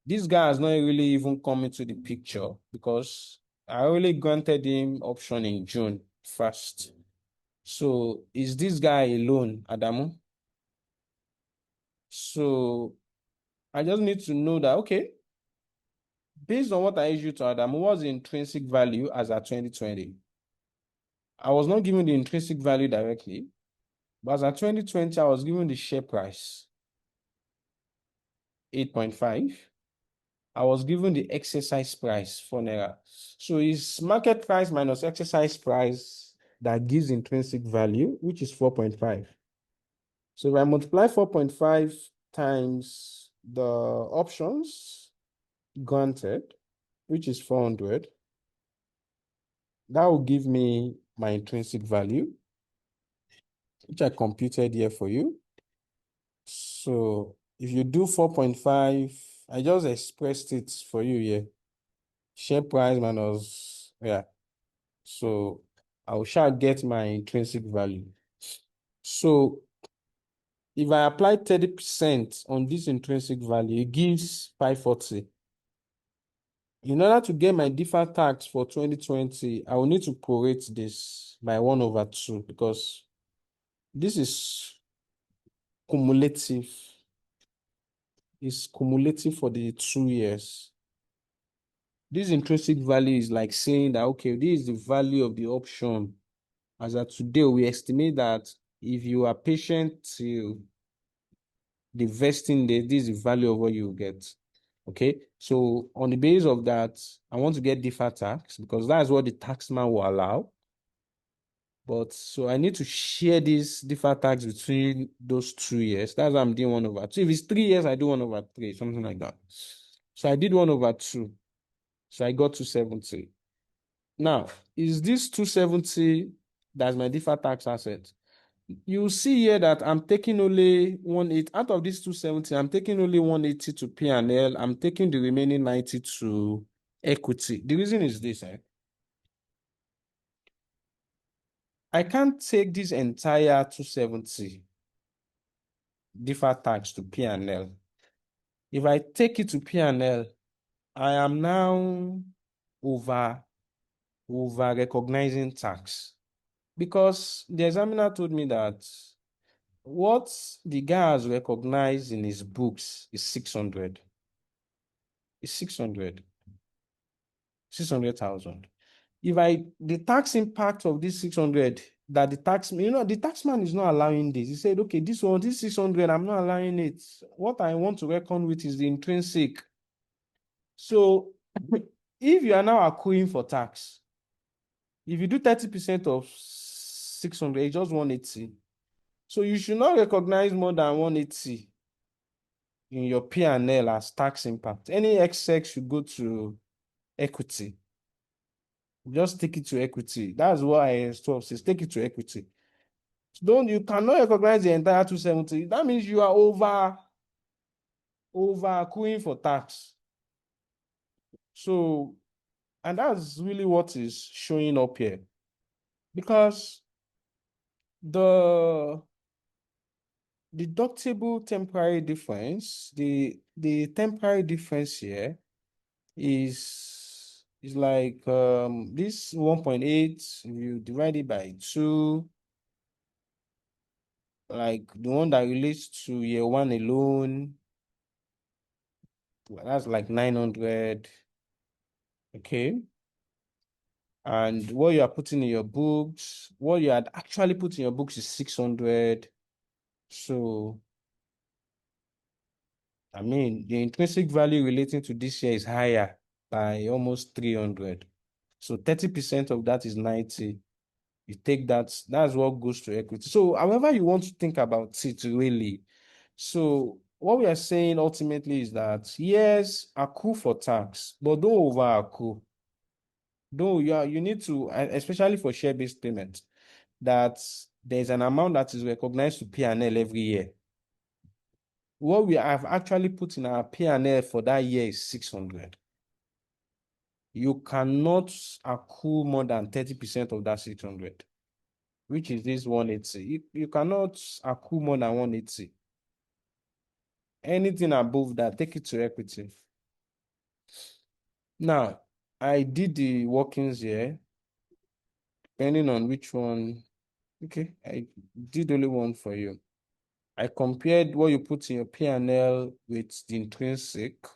this guy has not really even come into the picture because I only granted him option in June 1st. So is this guy alone, Adamu? So I just need to know that, okay, based on what I issued to Adamu, what's the intrinsic value as at 2020? I was not given the intrinsic value directly, but as at 2020, I was given the share price, 8.5. I was given the exercise price, 4 naira. So it's market price minus exercise price that gives intrinsic value, which is 4.5. So if I multiply 4.5 times the options granted, which is 400, that will give me my intrinsic value, which I computed here for you. So if you do 4.5, I just expressed it for you here. Share price minus, yeah. So I shall get my intrinsic value. So if I apply 30% on this intrinsic value, it gives 540. In order to get my deferred tax for 2020, I will need to prorate this by 1/2 because this is cumulative. It's cumulative for the 2 years. This intrinsic value is like saying that, okay, this is the value of the option. As of today, we estimate that if you are patient till the vesting date, this is the value of what you get. Okay, so on the basis of that, I want to get deferred tax because that's what the taxman will allow. But so I need to share this deferred tax between those 2 years. That's why I'm doing 1/2. If it's 3 years, I do 1/3, something like that. So I did 1/2. So I got 270. Now, is this 270 that's my deferred tax asset? you see here that I'm taking only 180 out of this 270. I'm taking only 180 to P&L. I'm taking the remaining 90 to equity. The reason is this, I can't take this entire 270 deferred tax to P&L. If I take it to P&L, I am now over recognizing tax, because the examiner told me that what the guy has recognized in his books is 600. It's 600,000. If the tax impact of this 600, that the taxman is not allowing this. He said, okay, this 600, I'm not allowing it. What I want to reckon with is the intrinsic. So if you are now accruing for tax, if you do 30% of 600, it's just 180. So you should not recognize more than 180 in your P&L as tax impact. Any excess should go to equity. Just take it to equity. That's what IAS 12 says. Take it to equity. You cannot recognize the entire 270. That means you are over accruing for tax. So, and that's really what is showing up here. Because the deductible temporary difference, the temporary difference here is like this 1.8, you divide it by 2, like the one that relates to year one alone, that's like 900. Okay. And what you are putting in your books, what you had actually put in your books is 600. So, I mean, the intrinsic value relating to this year is higher by almost 300. So 30% of that is 90. You take that's what goes to equity. So however you want to think about it really. So what we are saying ultimately is that yes, accrue for tax, but don't over accrue. Though you need to, especially for share-based payment, that there's an amount that is recognized to P&L every year. What we have actually put in our P&L for that year is 600. You cannot accrue more than 30% of that 600, which is this 180. You cannot accrue more than 180. Anything above that, take it to equity. Now, I did the workings here, depending on which one. Okay, I did only one for you. I compared what you put in your P&L with the intrinsic.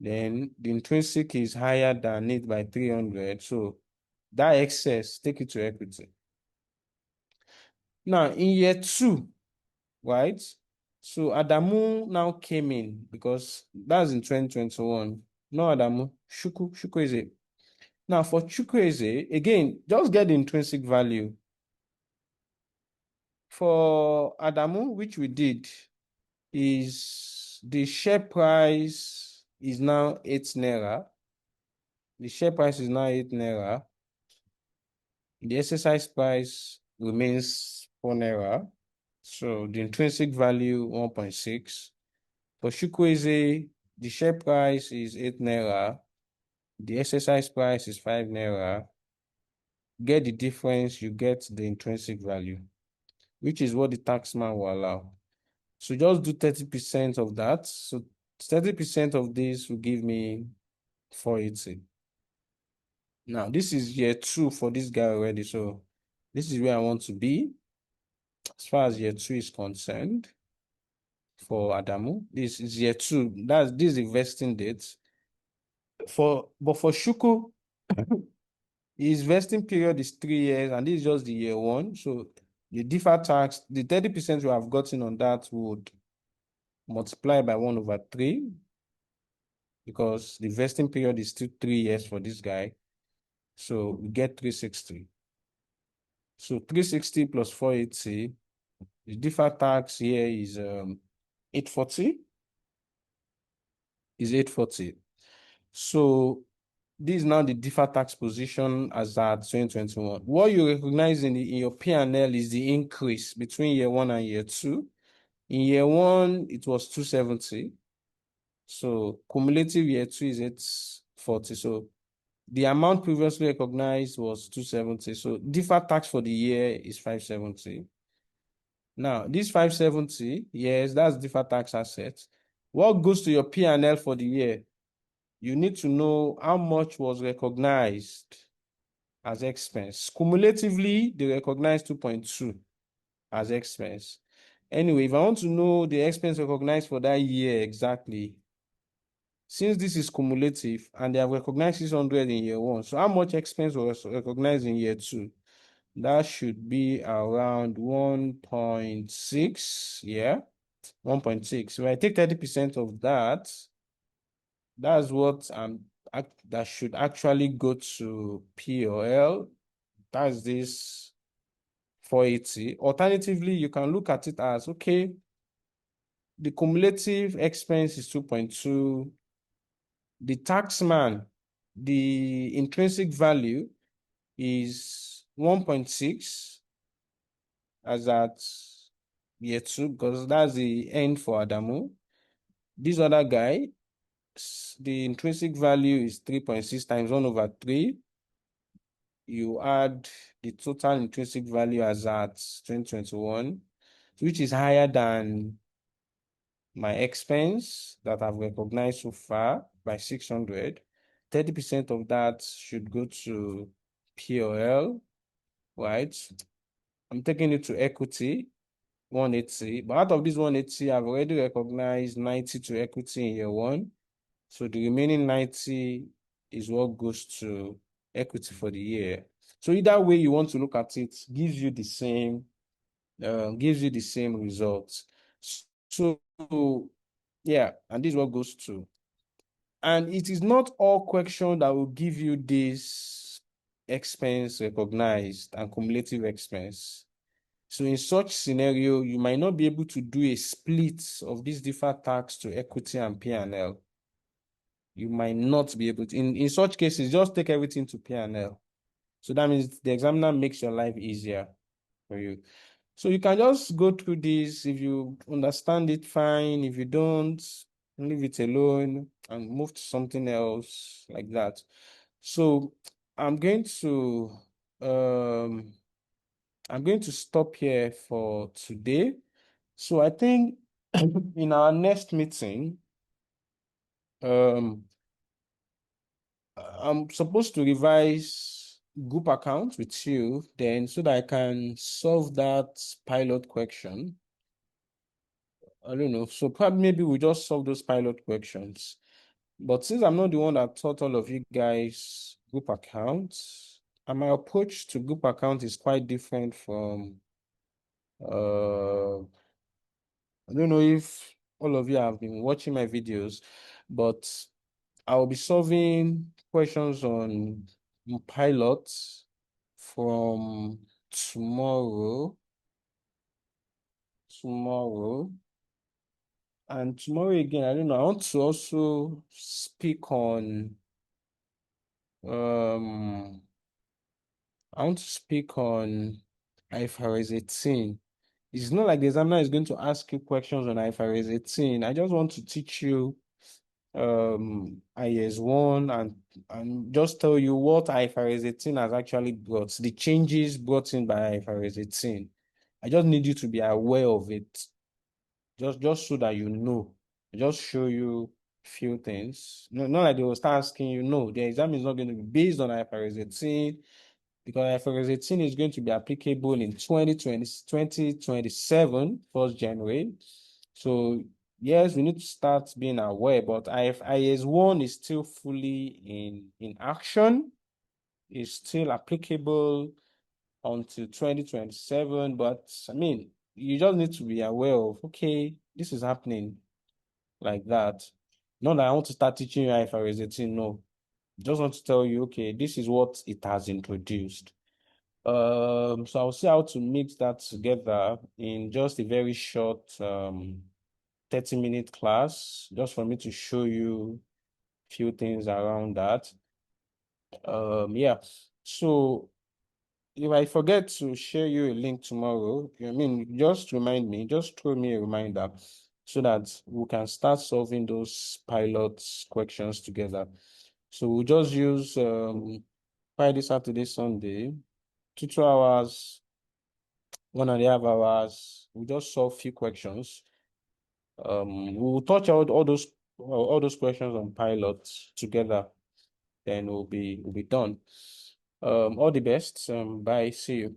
Then the intrinsic is higher than it by 300. So that excess, take it to equity. Now, in year 2, right? So Adamu now came in because that's in 2021. No Adamu, Chukwueze. Now for Chukwueze, again, just get the intrinsic value. For Adamu, which we did, is the share price is now 8 naira. The share price is now 8 naira. The exercise price remains 4 naira. So the intrinsic value 1.6. For Chukwueze, the share price is 8 naira. The exercise price is 5 naira. Get the difference, you get the intrinsic value, which is what the taxman will allow. So just do 30% of that. So 30% of this will give me 480. Now, this is year 2 for this guy already. So this is where I want to be as far as year 2 is concerned for Adamu. This is year 2. This is the vesting date. But for Shuku, his vesting period is 3 years, and this is just the year 1. So the deferred tax, the 30% we have gotten on that would multiply by 1/3, because the vesting period is still 3 years for this guy. So we get 360. So 360 plus 480, the deferred tax here is 840. Is 840. So this is now the deferred tax position as at 2021. What you recognize in your P&L is the increase between year 1 and year 2. In year 1, it was 270. So cumulative year 2 is 840. So the amount previously recognized was 270. So deferred tax for the year is 570. Now, this 570, yes, that's deferred tax asset. What goes to your P&L for the year? You need to know how much was recognized as expense. Cumulatively, they recognized 2.2 as expense. Anyway, if I want to know the expense recognized for that year exactly, since this is cumulative and they have recognized 600 in year 1, so how much expense was recognized in year 2? That should be around 1.6, yeah, 1.6. So I take 30% of that, that's what that should actually go to P or L. That's this 480. Alternatively, you can look at it as, okay, the cumulative expense is 2.2. The taxman, the intrinsic value is 1.6 as at year 2, because that's the end for Adamu. This other guy, the intrinsic value is 3.6 times 1 over 3. You add the total intrinsic value as at 2021, which is higher than my expense that I've recognized so far by 600. 30% of that should go to POL, right? I'm taking it to equity, 180. But out of this 180, I've already recognized 90 to equity in year 1. So the remaining 90 is what goes to equity for the year. So either way you want to look at it, gives you the same results. So yeah, and this is what goes to. And it is not all questions that will give you this expense recognized and cumulative expense. So in such scenario, you might not be able to do a split of this deferred tax to equity and P&L. You might not be able to. In such cases, just take everything to P&L. So that means the examiner makes your life easier for you. So you can just go through this. If you understand it, fine. If you don't, leave it alone and move to something else like that. So I'm going to stop here for today. So I think in our next meeting, I'm supposed to revise group account with you then so that I can solve that pilot question. I don't know. So probably maybe we just solve those pilot questions. But since I'm not the one that taught all of you guys group accounts, and my approach to group account is quite different from I don't know if all of you have been watching my videos, but I'll be solving questions on pilots from tomorrow. And tomorrow again, I don't know. I want to also speak on IFRS 18. It's not like the examiner is going to ask you questions on IFRS 18. I just want to teach you IS 1 and just tell you what IFRS 18 has actually brought, the changes brought in by IFRS 18. I just need you to be aware of it. Just so that you know. Just show you few things. No, not like they will start asking you, no, the exam is not going to be based on IFRS 18 because IFRS 18 is going to be applicable in 2027, 1st January. So yes, we need to start being aware, but IS 1 is still fully in action. It's still applicable until 2027, but I mean, you just need to be aware of, okay, this is happening like that. Not that I want to start teaching you IFRS 18, no. Just want to tell you, okay, this is what it has introduced. So I'll see how to mix that together in just a very short 30-minute class, just for me to show you a few things around that. Yeah. So if I forget to share you a link tomorrow, I mean, just remind me, just throw me a reminder so that we can start solving those pilot questions together. So we'll just use Friday, Saturday, Sunday, 2 hours, 1.5 hours. We'll just solve few questions. We'll touch out all those questions on pilots together. Then we'll be done. All the best. Bye. See you.